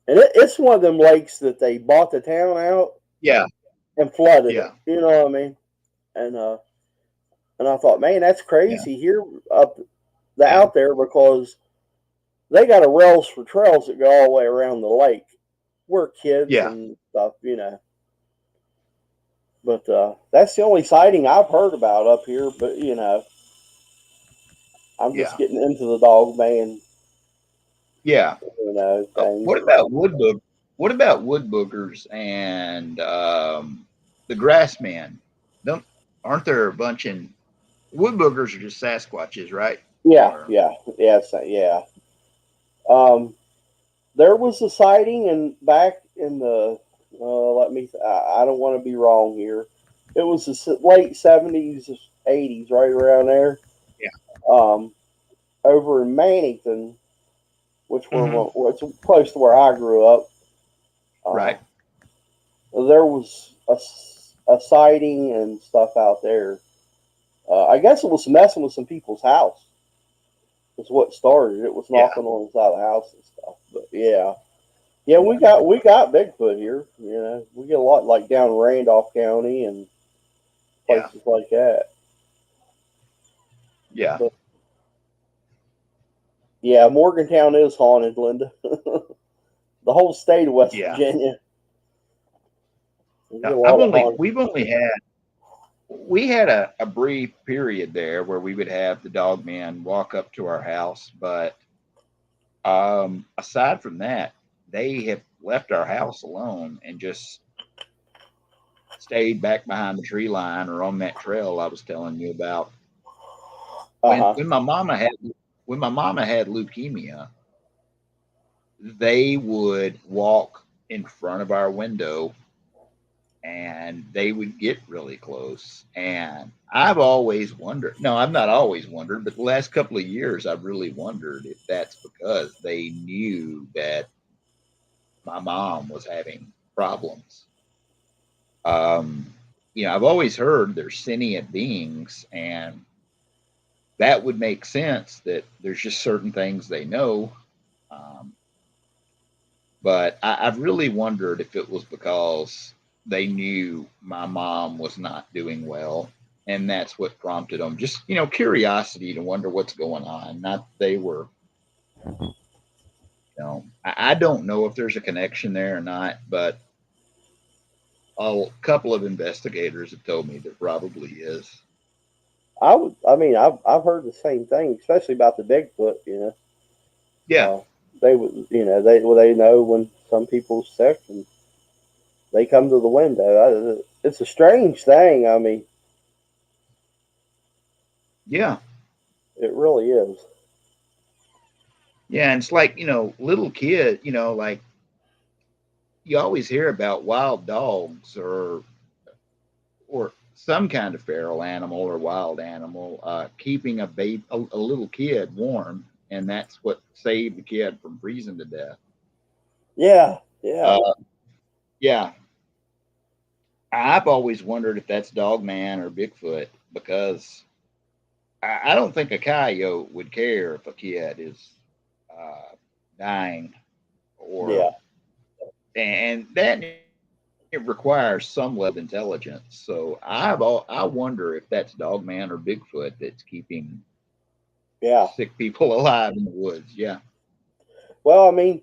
And it's one of them lakes that they bought the town out Yeah. and flooded it. Yeah. You know what I mean? And I thought, man, that's Yeah. crazy here Yeah. out there, because they got a rails for trails that go all the way around the lake. We're kids Yeah. and stuff. But that's the only sighting I've heard about up here. But I'm just Yeah. getting into the dog man, Yeah. thing. What about What about wood boogers and the grassman? Don't Aren't there a bunch in wood boogers are just Sasquatches, right? Yeah, Or yeah, yeah, yeah. Um, there was a sighting and back in the I don't want to be wrong here. It was the late 70s, 80s, right around there. yeah. Um, over in Mannington, which Hmm. it's close to where I grew up. Uh, Right. there was a sighting and stuff out there. I guess it was messing with some people's house. Is what started. It was Yeah. knocking on inside the house and stuff. But yeah, yeah, we got Bigfoot here. You know, we get a lot like down in Randolph County and Yeah. places like that. Yeah. But yeah, Morgantown is haunted, Linda. The whole state of West Yeah. Virginia. We get Now, a lot of haunted. we've only had, we had a brief period there where we would have the dog man walk up to our house, but aside from that, they have left our house alone and just stayed back behind the tree line or on that trail I was telling you about. Uh When huh. when my mama had when my mama had leukemia, they would walk in front of our window and they would get really close. And I've always wondered, no, I've not always wondered, but the last couple of years, I've really wondered if that's because they knew that my mom was having problems. Um, I've always heard they're sentient beings, and that would make sense that there's just certain things they know. Um, but I've really wondered if it was because they knew my mom was not doing well, and that's what prompted them. Just curiosity to wonder what's going on. Not that they were, I don't know if there's a connection there or not, but a couple of investigators have told me there probably is. I would. I mean, I've heard the same thing, especially about the Bigfoot. Yeah, Uh, they would. They know when some people's sick and they come to the window. It's a strange thing. I mean, yeah, it really is. yeah. And it's like little kid. Like you always hear about wild dogs or some kind of feral animal or wild animal keeping a little kid warm, and that's what saved the kid from freezing to death. Yeah, yeah, Uh, yeah, I've always wondered if that's Dogman or Bigfoot because I don't think a coyote would care if a kid is uh, dying or yeah. and that it requires some level of intelligence. So I wonder if that's Dogman or Bigfoot that's keeping Yeah. sick people alive in the woods. Yeah. Well, I mean,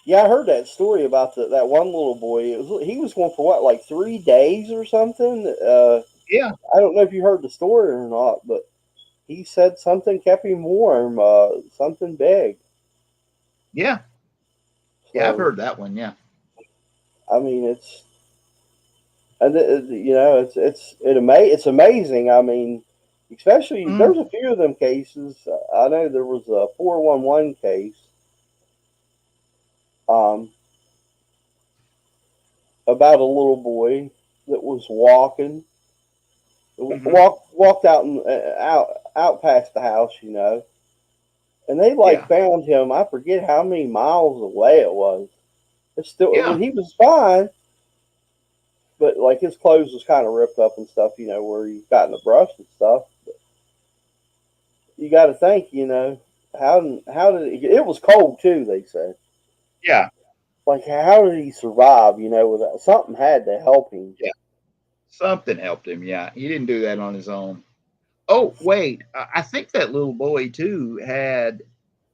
yeah, I heard that story about that one little boy. He was going for what, like 3 days or something. Yeah. I don't know if you heard the story or not, but he said something kept him warm. Something big. Yeah. Yeah. I've So heard that one. Yeah. I mean, it's amazing. I mean, especially Mm, there's a few of them cases. I know there was a 411 case. Um, about a little boy that was hmm. walked out and out past the house, and they like Yeah. found him. I forget how many miles away it was. It's still Yeah. when he was fine, but like his clothes was kind of ripped up and stuff, where he got in the brush and stuff. But you got to think, how did it was cold too? They said Yeah. like how did he survive? Without something had to help him. Yeah. Something helped him. Yeah. He didn't do that on his own. Oh, wait. I think that little boy, too, had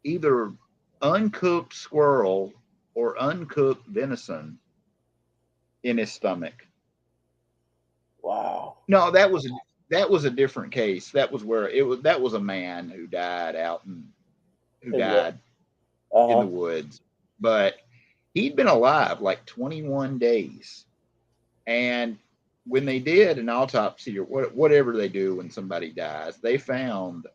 either uncooked squirrel or uncooked venison in his stomach. Wow. No, that was a different case. That was where it was. That was a man who died who In the died in uh the woods, but he'd been alive like 21 days. And when they did an autopsy or whatever they do when somebody dies, they found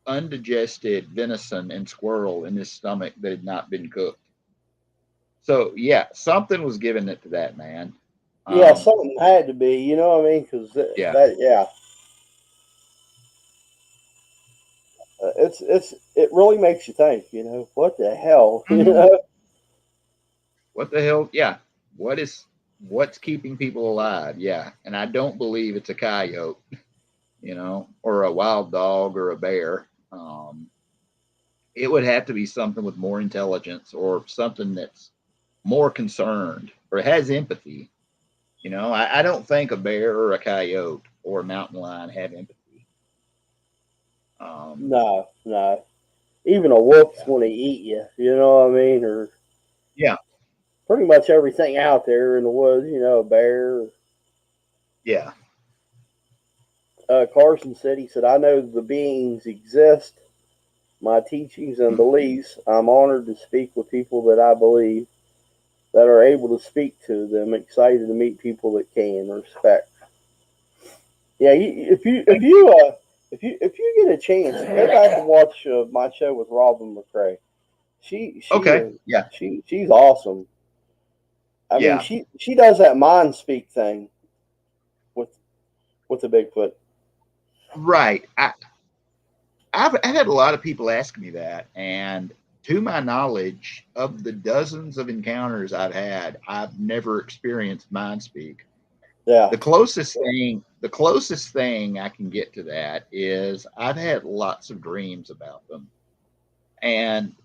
undigested venison and squirrel in his stomach that had not been cooked. So yeah, something was giving it to that man. Yeah, Um, something had to be. You know what I mean? Because yeah. that, yeah, it really makes you think. You know, what the hell? You Mhm. know? What the hell? Yeah. What's keeping people alive? Yeah. And I don't believe it's a coyote, or a wild dog or a bear. It would have to be something with more intelligence or something that's more concerned or has empathy. I don't think a bear or a coyote or a mountain lion have empathy. Um, No, no. Even a wolf's yeah. going to eat you. You know what I mean? Or Yeah. pretty much everything out there in the woods. You know, a bear. Yeah. Carson said, he said, I know the beings exist, my teachings and beliefs. I'm honored to speak with people that I believe, that are able to speak to them. Excited to meet people that can respect. Yeah, if you get a chance, go back and watch my show with Robin McRae. She Okay. is Yeah. she's awesome. I mean, Yeah. she does that mind speak thing with with the Bigfoot. Right. I've had a lot of people ask me that, and to my knowledge, of the dozens of encounters I've had, I've never experienced mind speak. Yeah, The closest thing I can get to that is I've had lots of dreams about them, and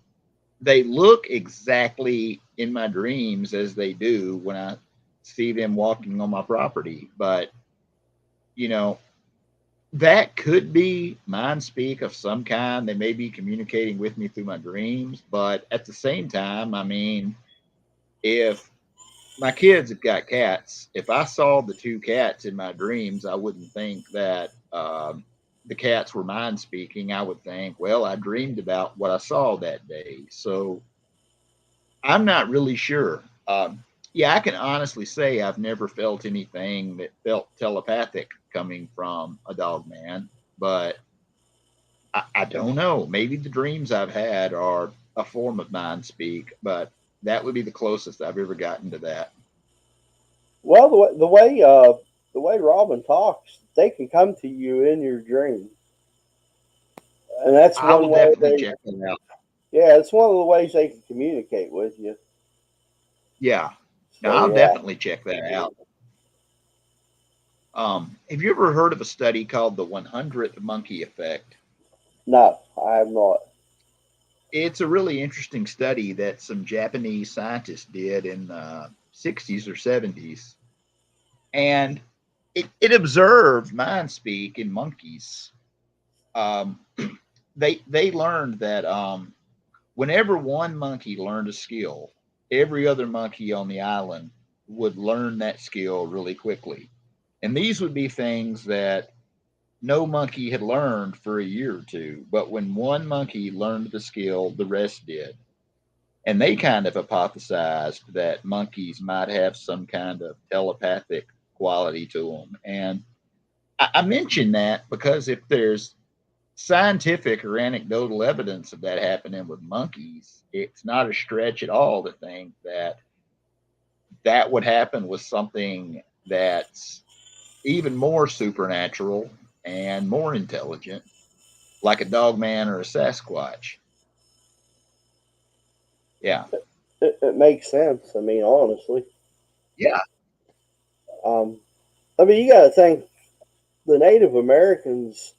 they look exactly in my dreams as they do when I see them walking on my property. But you know, that could be mind speak of some kind. They may be communicating with me through my dreams, but at the same time, I mean, if my kids have got cats, if I saw the two cats in my dreams, I wouldn't think that the cats were mind speaking. I would think, well, I dreamed about what I saw that day. So I'm not really sure. Yeah, I can honestly say I've never felt anything that felt telepathic coming from a dog man, but I don't know. Maybe the dreams I've had are a form of mind speak, but that would be the closest I've ever gotten to that. well, the way Robin talks, they can come to you in your dream, and that's I will one way definitely they. check that out. Yeah, it's one of the ways they can communicate with you. Yeah, no, So I'll yeah, definitely check that out. Have you ever heard of a study called the 100th monkey effect? no, I have not. It's a really interesting study that some Japanese scientists did in the 60s or 70s, and it observed mind speak in monkeys. Um, they learned that whenever one monkey learned a skill, every other monkey on the island would learn that skill really quickly. And these would be things that no monkey had learned for a year or two. But when one monkey learned the skill, the rest did. And they kind of hypothesized that monkeys might have some kind of telepathic quality to them. And I mention that because if there's scientific or anecdotal evidence of that happening with monkeys, it's not a stretch at all to think that that would happen with something that's even more supernatural and more intelligent, like a dogman or a Sasquatch. Yeah. It makes sense. I mean, honestly, Yeah. um, I mean, you got to think the Native Americans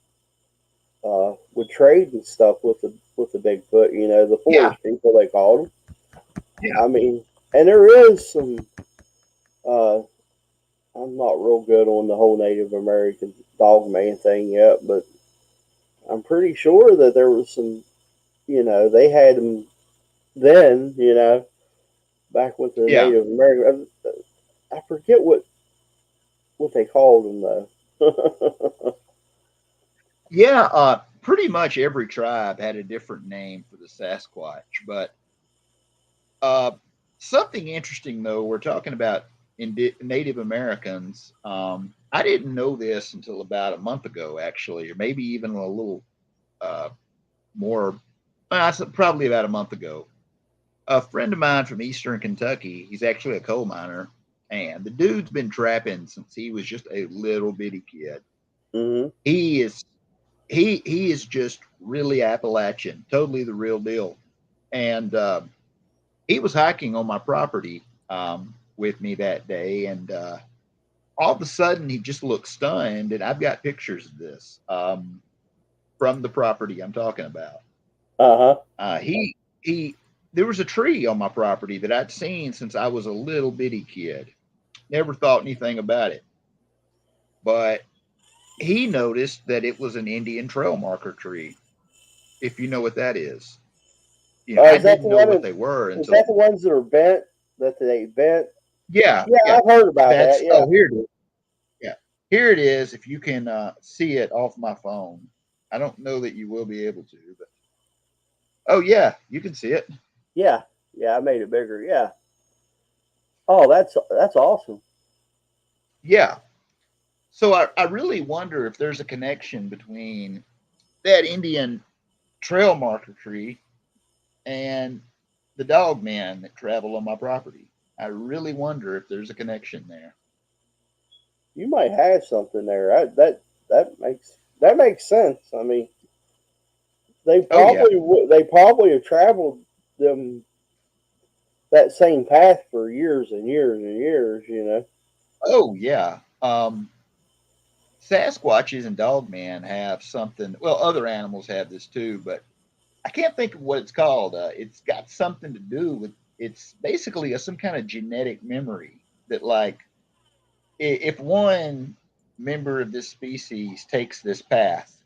would trade and stuff with the Bigfoot. You know, the Yeah. forest people they called them. Yeah. I mean, and there is some. Uh, I'm not real good on the whole Native American dog man thing yet, but I'm pretty sure that there was some. You know, they had them then. You know, back with the Yeah. Native American. I forget what they called them though. Yeah. Pretty much every tribe had a different name for the Sasquatch, but uh, something interesting though, we're talking about Native Americans. I didn't know this until about a month ago, actually, or maybe even a little more, probably about a month ago. A friend of mine from Eastern Kentucky, he's actually a coal miner, and the dude's been trapping since he was just a little bitty kid. Mm-hmm. He is just really Appalachian, totally the real deal. And he was hiking on my property with me that day, and all of a sudden he just looked stunned, and I've got pictures of this from the property I'm talking about. Uh-huh. He there was a tree on my property that I'd seen since I was a little bitty kid. Never thought anything about it, but he noticed that it was an Indian trail marker tree. If you know what that is, I Is that didn't the know one? what they were Is until that the ones that are bent? That they bent? yeah, Yeah, yeah. I've heard about that. That's Yeah. here it is. Yeah, here it is. If you can see it off my phone, I don't know that you will be able to, but oh yeah, you can see it. Yeah. Yeah. I made it bigger. Yeah. Oh, that's awesome. Yeah. So I really wonder if there's a connection between that Indian trail marker tree and the dog men that travel on my property. I really wonder if there's a connection there. You might have something there. That makes sense. I mean, Oh yeah. they probably have traveled them that same path for years and years and years. Oh yeah. Sasquatches and dogman have something. Well, other animals have this too, but I can't think of what it's called. It's got something to do with. It's basically some kind of genetic memory that, like, if one member of this species takes this path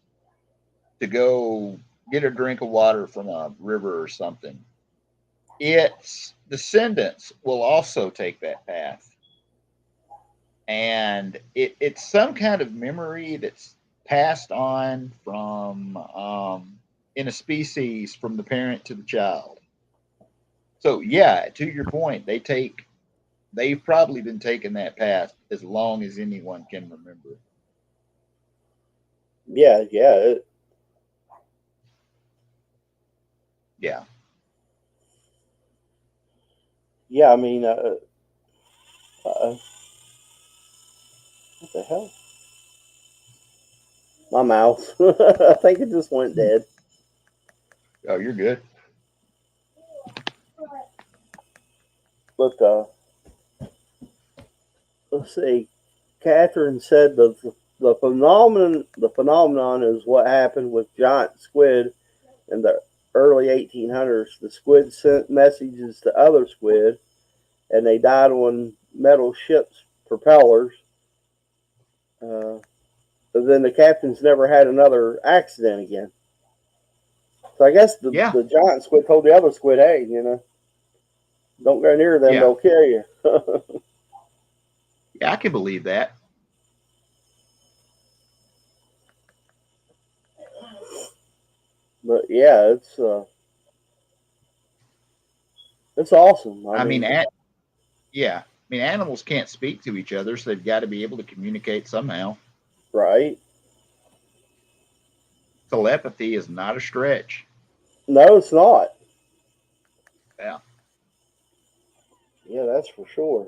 to go get a drink of water from a river or something, its descendants will also take that path. And it's some kind of memory that's passed on from in a species from the parent to the child. So yeah, to your point, they've probably been taking that path as long as anyone can remember. Yeah. Yeah. Yeah. Yeah. I mean, what the hell? My mouse. I think it just went dead. Oh, you're good. But let's see. Catherine said the phenomenon is what happened with giant squid in the early 1800s. The squid sent messages to other squid, and they died on metal ships' propellers. Uh, but then the captains never had another accident again. So I guess the, Yeah. the giant squid told the other squid, hey, don't go near them, Yeah. they'll kill you. Yeah, I can believe that. But yeah, it's awesome. I I mean, mean, yeah. I mean, animals can't speak to each other, so they've got to be able to communicate somehow. right? Telepathy is not a stretch. No, it's not. Yeah. Yeah, that's for sure.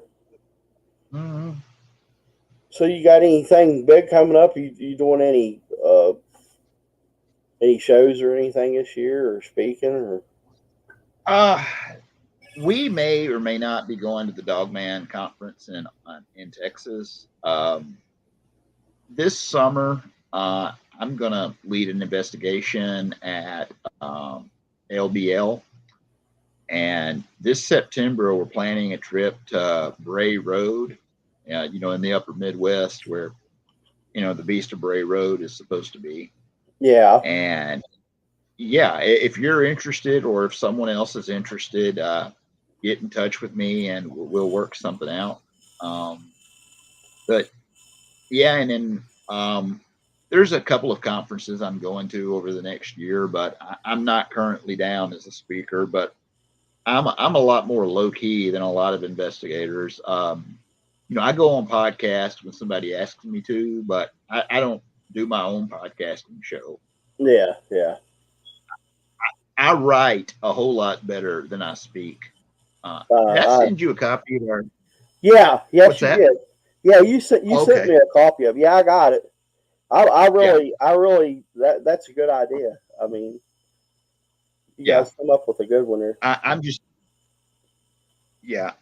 Mm-hmm. So you got anything big coming up? You doing any shows or anything this year, or speaking, or? Uh, we may or may not be going to the Dogman conference in Texas this summer. I'm gonna lead an investigation at LBL, and this September we're planning a trip to Bray Road, in the Upper Midwest where the Beast of Bray Road is supposed to be. Yeah, And yeah, if you're interested or if someone else is interested, get in touch with me and we'll work something out. But yeah, and then there's a couple of conferences I'm going to over the next year, but I'm not currently down as a speaker. But I'm a lot more low key than a lot of investigators. I go on podcasts when somebody asks me to, but I don't do my own podcasting show. yeah, yeah. I write a whole lot better than I speak. Did I Uh, send you a copy of our? yeah, yes, What's you that? did. Yeah, you sent Okay. me a copy of. Yeah, I got it. Yeah. I really that's a good idea. I mean, you Yeah. guys come up with a good one there. I'm just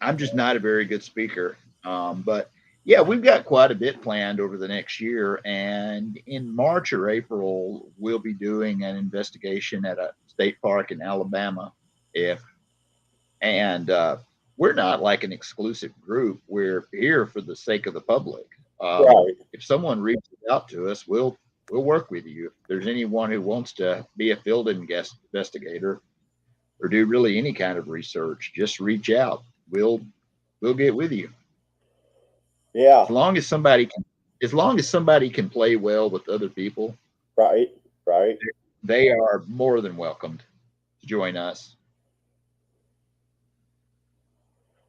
I'm just not a very good speaker. But yeah, we've got quite a bit planned over the next year, and in March or April, we'll be doing an investigation at a state park in Alabama. If and We're not like an exclusive group. We're here for the sake of the public. Right. If someone reaches out to us, we'll work with you. If there's anyone who wants to be a field investigator or do really any kind of research, just reach out. We'll get with you. Yeah. As long as somebody can, as long as somebody can play well with other people, Right. Right. they are more than welcomed to join us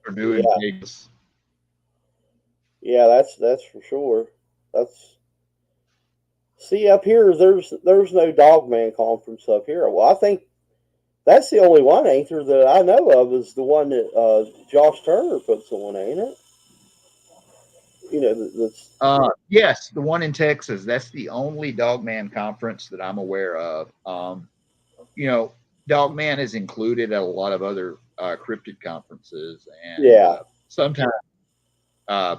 for new Yeah. engagements. Yeah. That's for sure. That's See up here. There's no Dogman conference up here. Well, I think that's the only one, ain't there, that I know of is the one that Josh Turner puts on, ain't it? That's Yes, the one in Texas. That's the only Dogman conference that I'm aware of. You know, Dogman is included at a lot of other cryptid conferences, and yeah. sometimes uh,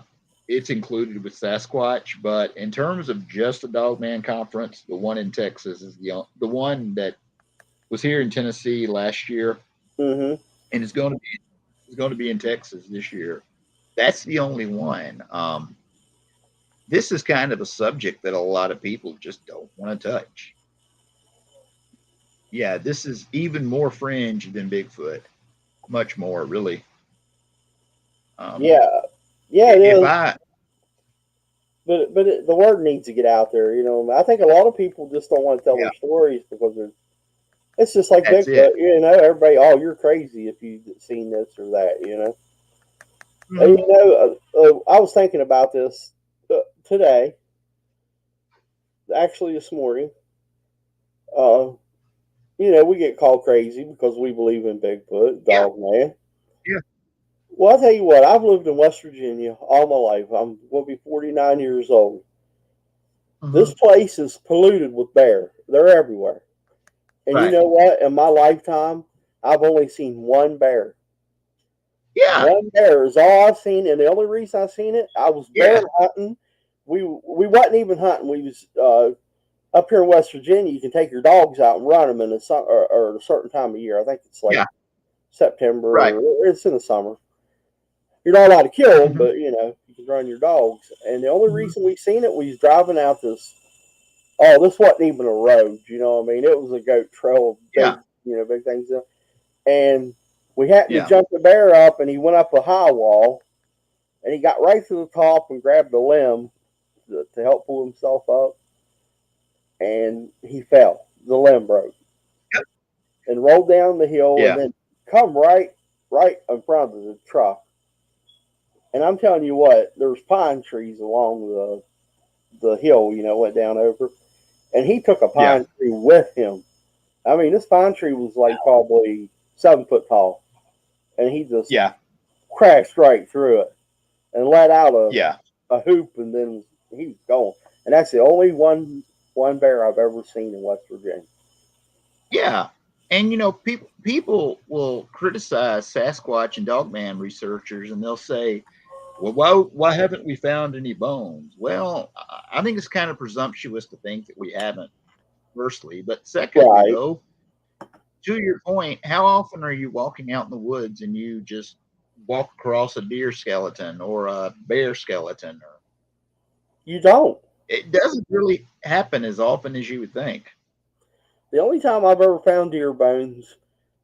it's included with Sasquatch. But in terms of just the Dogman conference, the one in Texas is the one that was here in Tennessee last year, Mm-hmm. and is going to be in Texas this year. That's the only one. This is kind of a subject that a lot of people just don't want to touch. Yeah, this is even more fringe than Bigfoot, much more, really. Um, Yeah. Yeah. It if is. I, The word needs to get out there. I think a lot of people just don't want to tell yeah, their stories because it's just like that's it. Bigfoot. Everybody, oh, you're crazy if you've seen this or that. And, Mm-hmm. I was thinking about this today, actually this morning. Uh, we get called crazy because we believe in Bigfoot, Yeah, Dog Man. yeah. Well, I'll tell you what, I've lived in West Virginia all my life. I'm going to be 49 years old. Mm-hmm. This place is polluted with bear. They're everywhere. And you Right. know what? In my lifetime, I've only seen one bear. Yeah, One bear is all I've seen, and the only reason I've seen it, I was bear yeah, hunting. We wasn't even hunting. We was up here in West Virginia. You can take your dogs out and run them in or a certain time of year. I think it's like yeah. Right. September. It's in the summer. You're not allowed to kill them, Mm-hmm. but you can run your dogs. And the only Mm-hmm. reason we seen it, we was driving out this. Oh, this wasn't even a road. You know what I mean? It was a goat trail, Yeah, big things. And we happened to yeah, jump the bear up, and he went up a high wall, and he got right to the top and grabbed a limb to help pull himself up, and he fell. The limb broke and rolled down the hill, and yeah, then come right in front of the truck. And I'm telling you what, there's pine trees along the hill, went down over, and he took a yeah, pine tree with him. I mean, this pine tree was like probably 7 foot tall, and he just yeah, crashed right through it and let out yeah, a hoop, and then he was gone. And that's the only one bear I've ever seen in West Virginia. yeah. And people will criticize Sasquatch and Dogman researchers, and they'll say, "Well, why haven't we found any bones?" Well, I think it's kind of presumptuous to think that we haven't. Firstly, but secondly, Right. though, to your point, how often are you walking out in the woods and you just walk across a deer skeleton or a bear skeleton? Or You don't. it doesn't really happen as often as you would think. The only time I've ever found deer bones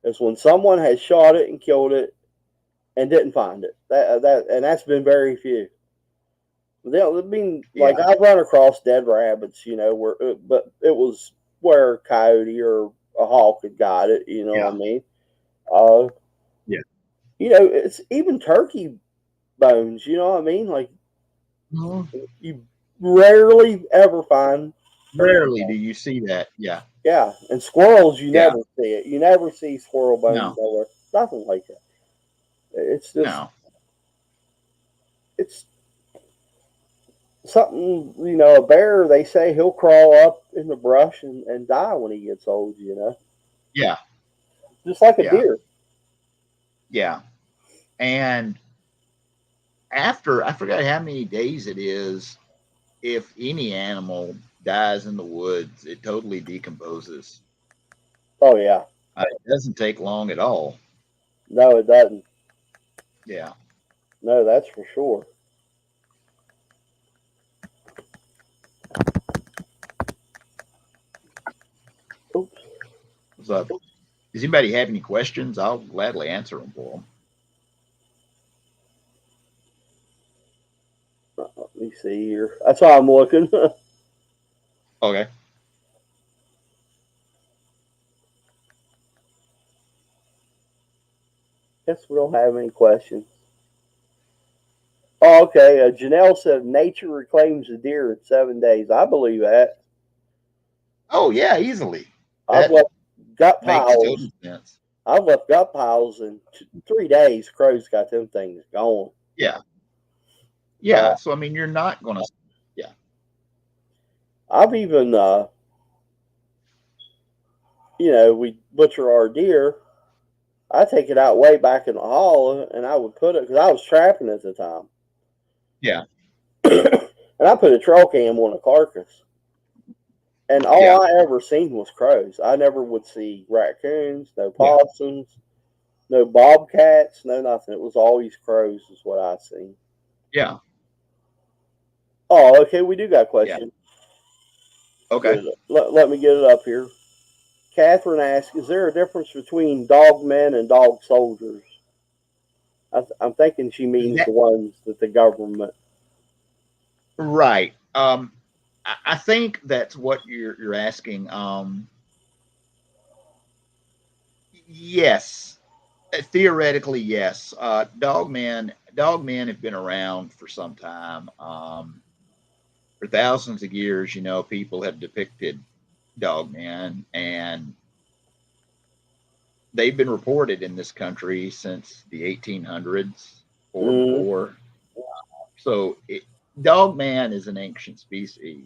is when someone has shot it and killed it and didn't find it. And that's been very few. I mean, Yeah, like I've run across dead rabbits, but it was where a coyote or a hawk had got it. You know yeah, what I mean? Uh, yeah. it's even turkey bones. You know what I mean? Like Mhm. you rarely ever find Rarely do you see that. Yeah. Yeah, and squirrels, you Yeah. never see it. You never see squirrel bones No. nowhere. Nothing like that. It's just, No. it's something, a bear, they say he'll crawl up in the brush and die when he gets old. Yeah. Just like a Yeah. deer. Yeah. And after, I forgot how many days it is, if any animal dies in the woods, it totally decomposes. Oh, yeah. It doesn't take long at all. No, it doesn't. Yeah. No, that's for sure. Oops. So, does anybody have any questions? I'll gladly answer them for them. Let me see here. That's how I'm looking. Okay. Guess we don't have any questions. Oh, okay. Janelle said nature reclaims the deer in 7 days. I believe that. Oh, yeah, easily. I've That left gut makes total piles. sense. I've left gut piles in 3 days. Crows got them things gone. Yeah. Uh, Yeah. So, I mean, you're not going to, yeah. I've even, we butcher our deer. I take it out way back in the hall, and I would put it because I was trapping at the time, Yeah. and I put a trail cam on a carcass. And Yeah. all I ever seen was crows. I never would see raccoons, no Yeah. possums, no bobcats, no nothing. It was always crows, is what I seen. Yeah. Oh, okay. We do got a Yeah. question. Okay. Good. Let me get it up here. Catherine asks, "Is there a difference between dog men and dog soldiers?" I'm thinking she means That, the ones that the government. right. I think that's what you're asking. Yes. Theoretically, yes. Dogmen have been around for some time. For thousands of years, people have depicted dogmen, and they've been reported in this country since the 1800s or Mm, before. So, dogman is an ancient species.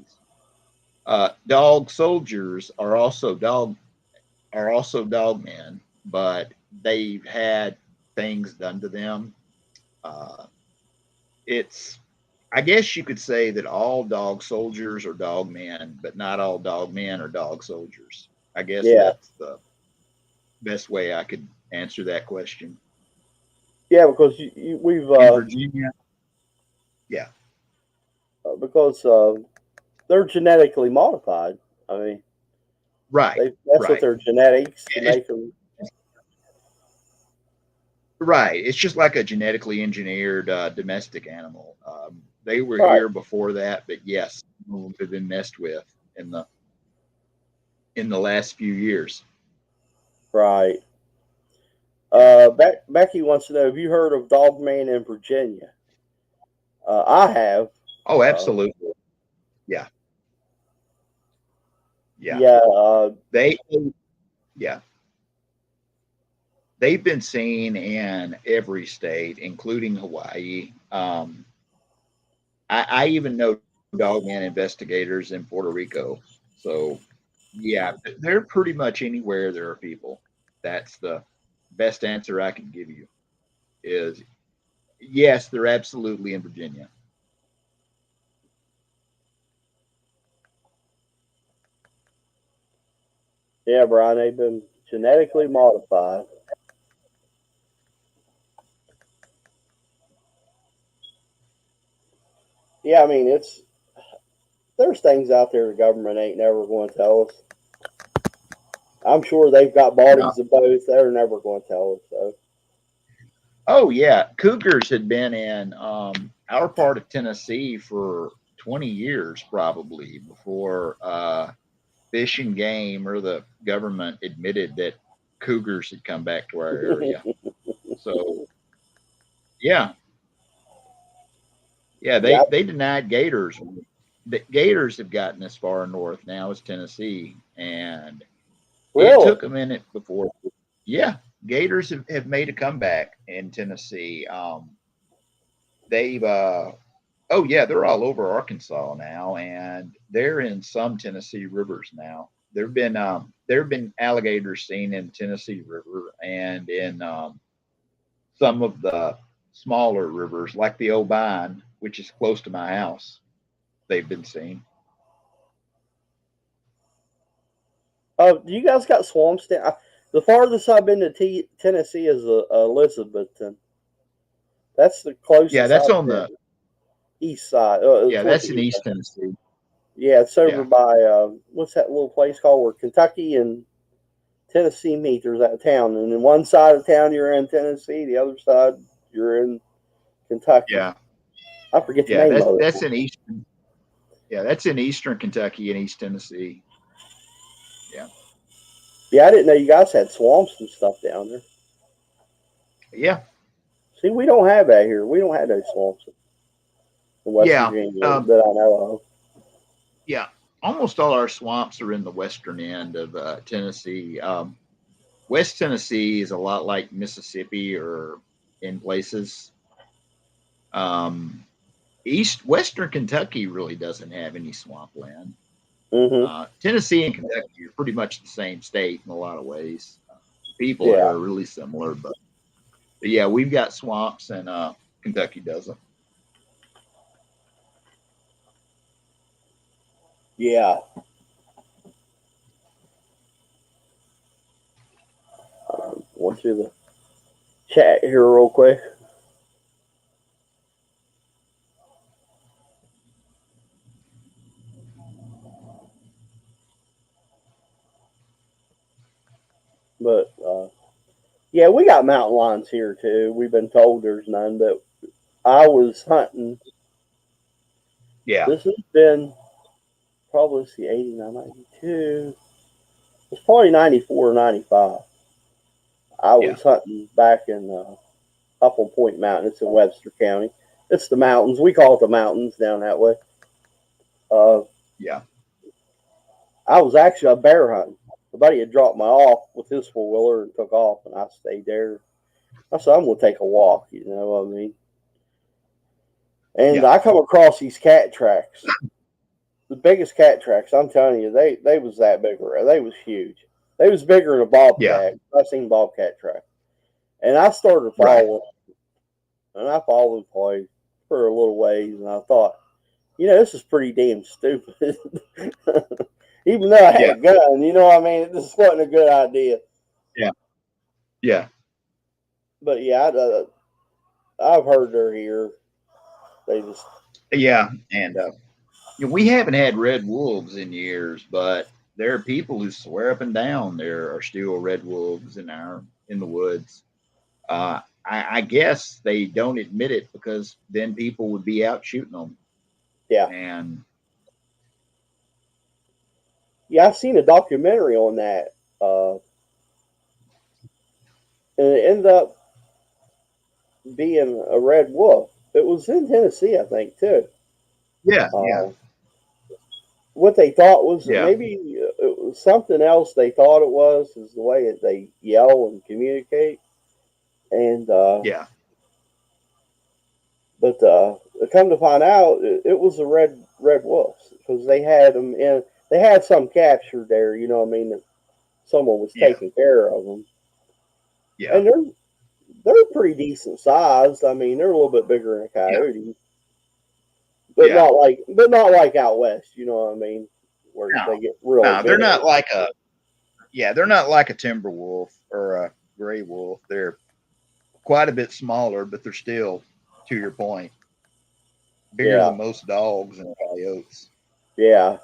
Dog soldiers are also dogmen, but they've had things done to them. Uh, it's I guess you could say that all dog soldiers are dog men, but not all dog men are dog soldiers. I guess yeah, that's the best way I could answer that question. yeah, because we've In Virginia, yeah, because they're genetically modified. I mean, right, that's what right. their genetics to It's, make them. right. It's just like a genetically engineered domestic animal. They were Right, here before that, but yes, some of them have been messed with in the last few years. right. Yeah. Becky wants to know: Have you heard of Dogman in Virginia? I have. Oh, Uh, absolutely. Yeah. Yeah. yeah, They yeah. They've been seen in every state, including Hawaii. I even know dogman investigators in Puerto Rico. So, yeah, they're pretty much anywhere there are people. That's the best answer I can give you. Is yes, they're absolutely in Virginia. yeah, Brian. They've been genetically modified. Yeah, I mean, there's things out there the government ain't never going to tell us. I'm sure they've got No. bodies of both. They're never going to tell us. So, Oh yeah, cougars had been in our part of Tennessee for 20 years probably before Fish and Game or the government admitted that cougars had come back to our area. So yeah, yeah, yeah, they denied gators the gators have gotten as far north now as Tennessee, and it Really? took a minute before. Yeah, gators have made a comeback in Tennessee. They've oh yeah, they're all over Arkansas now, and they're in some Tennessee rivers now. There have been alligators seen in Tennessee River and in some of the smaller rivers, like the Obine, which is close to my house. They've been seen. You guys got swamps down. The farthest I've been to Tennessee is Elizabethton. That's the Yeah, closest that's I've on been. the East side, yeah, towards that's the in east East side. Tennessee. Yeah, it's over Yeah, by what's that little place called where Kentucky and Tennessee meet? There's that town, and in one side of town you're in Tennessee, the other side you're in Kentucky. yeah, I forget the yeah. name That's of it. that's in Eastern. Yeah, that's in Eastern Kentucky and East Tennessee. Yeah, Yeah, I didn't know you guys had swamps and stuff down there. yeah, See, we don't have that here. We don't have those swamps in West yeah. Virginia that I know of. Yeah, almost all our swamps are in the western end of Tennessee. West Tennessee is a lot like Mississippi or in places. Um, East Western Kentucky really doesn't have any swampland. Mm-hmm. Tennessee and Kentucky are pretty much the same state in a lot of ways. People there Yeah, are really similar, but yeah, we've got swamps and Kentucky doesn't. yeah. Going through the chat here real quick. But yeah, we got mountain lions here too. We've been told there's none, but I was hunting. Yeah, This has been probably, let's see, 89, 92. It's probably 94 or 95. I yeah, was hunting back in up on Point Mountain. It's in Webster County. It's the mountains. We call it the mountains down that way. Uh, yeah, I was actually a bear hunting. The buddy had dropped me off with his four wheeler and took off, and I stayed there. I said, I'm going to take a walk, you know what I mean? And yeah, I come across these cat tracks. The biggest cat tracks, I'm telling you, they was that big. They was huge. They was bigger than a yeah. bobcat. I seen bobcat track. And I started Right. following, and I followed play for a little ways, and I thought, this is pretty damn stupid. Even though I had Yeah, a gun, you know what I mean? This wasn't a good idea. yeah, yeah, But yeah, I've heard they're here. They just, yeah. And we haven't had red wolves in years, but there are people who swear up and down there are still red wolves in the woods. I guess they don't admit it because then people would be out shooting them. yeah. And Yeah, I've seen a documentary on that. And it ended up being a red wolf. It was in Tennessee, I think, too. yeah, yeah, Uh, what they thought was yeah, maybe it was something else they thought it was, is the way that they yell and communicate. And yeah, but come to find out, it was a red wolves because they had them in. They had some captured there. You know what I mean? That someone was yeah, taking care of them, yeah, and they're pretty decent sized. I mean, they're a little bit bigger than a yeah, coyote, yeah. but not like out west. You know what I mean? Where No, they get really no, they're big. not like a they're not like a timber wolf or a gray wolf. They're quite a bit smaller, but they're still, to your point, bigger Yeah, than most dogs and coyotes. yeah,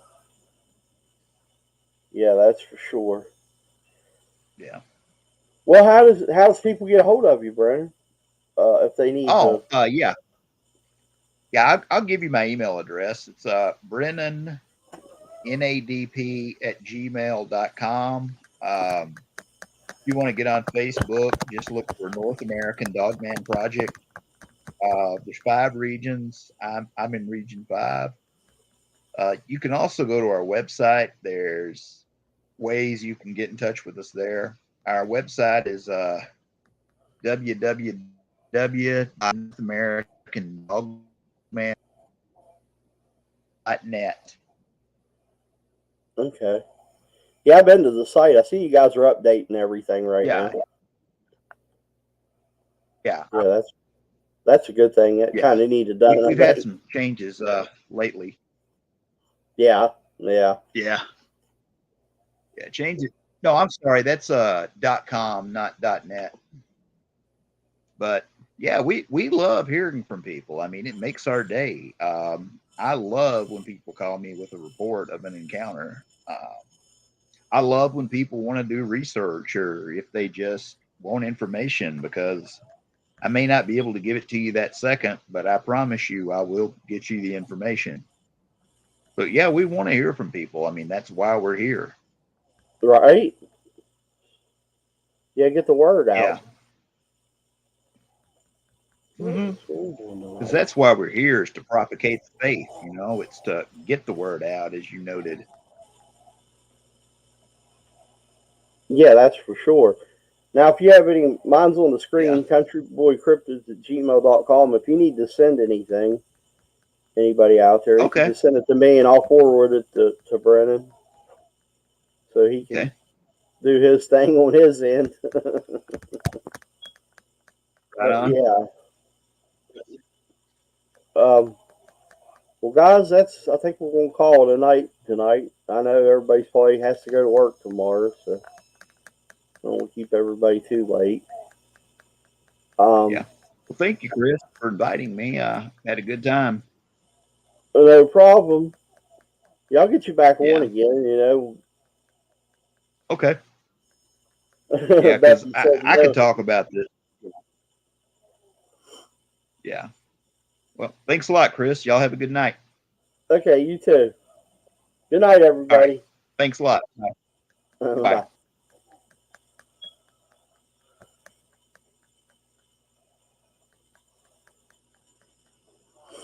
yeah. That's for sure. Yeah. Well, how does people get a hold of you, Brennan? If they need to. Oh, yeah. Yeah, I'll give you my email address. It's Brennan, NADP at gmail.com. If you want to get on Facebook, just look for North American Dogman Project. There's 5 regions. I'm in region 5. You can also go to our website. There's ways you can get in touch with us there. Our website is www.northamericandogman.net. Okay. Yeah, I've been to the site. I see you guys are updating everything right Yeah. now. Yeah. Yeah, that's a good thing. It Yeah. kind of needed done. We've had some changes lately. Yeah. Yeah. Yeah. Yeah. Change it. No, I'm sorry. That's .com, not .net. But yeah, we love hearing from people. I mean, it makes our day. I love when people call me with a report of an encounter. I love when people want to do research or if they just want information, because I may not be able to give it to you that second, but I promise you I will get you the information. But yeah, we want to hear from people. I mean, that's why we're here. Right. Yeah, get the word Yeah. out. Because that's why we're here, is to propagate the faith. You know, it's to get the word out, as you noted. Yeah, that's for sure. Now, if you have any, mine's on the screen, Yeah. countryboycryptids@gmail.com. If you need to send anything, anybody out there, you can Okay. just send it to me and I'll forward it to Brennan so he can Okay. do his thing on his end. Right on. Yeah. Well, guys, I think we're going to call it a night tonight. I know everybody's probably has to go to work tomorrow, so I don't want to keep everybody too late. Yeah. Well, thank you, Chris, for inviting me. Had a good time. No problem. Yeah, I'll get you back on Yeah. again, Okay. Yeah, because Becky said I could no. talk about this. Yeah. Well, thanks a lot, Chris. Y'all have a good night. Okay, you too. Good night, All right. everybody. Thanks a lot. Bye. Bye.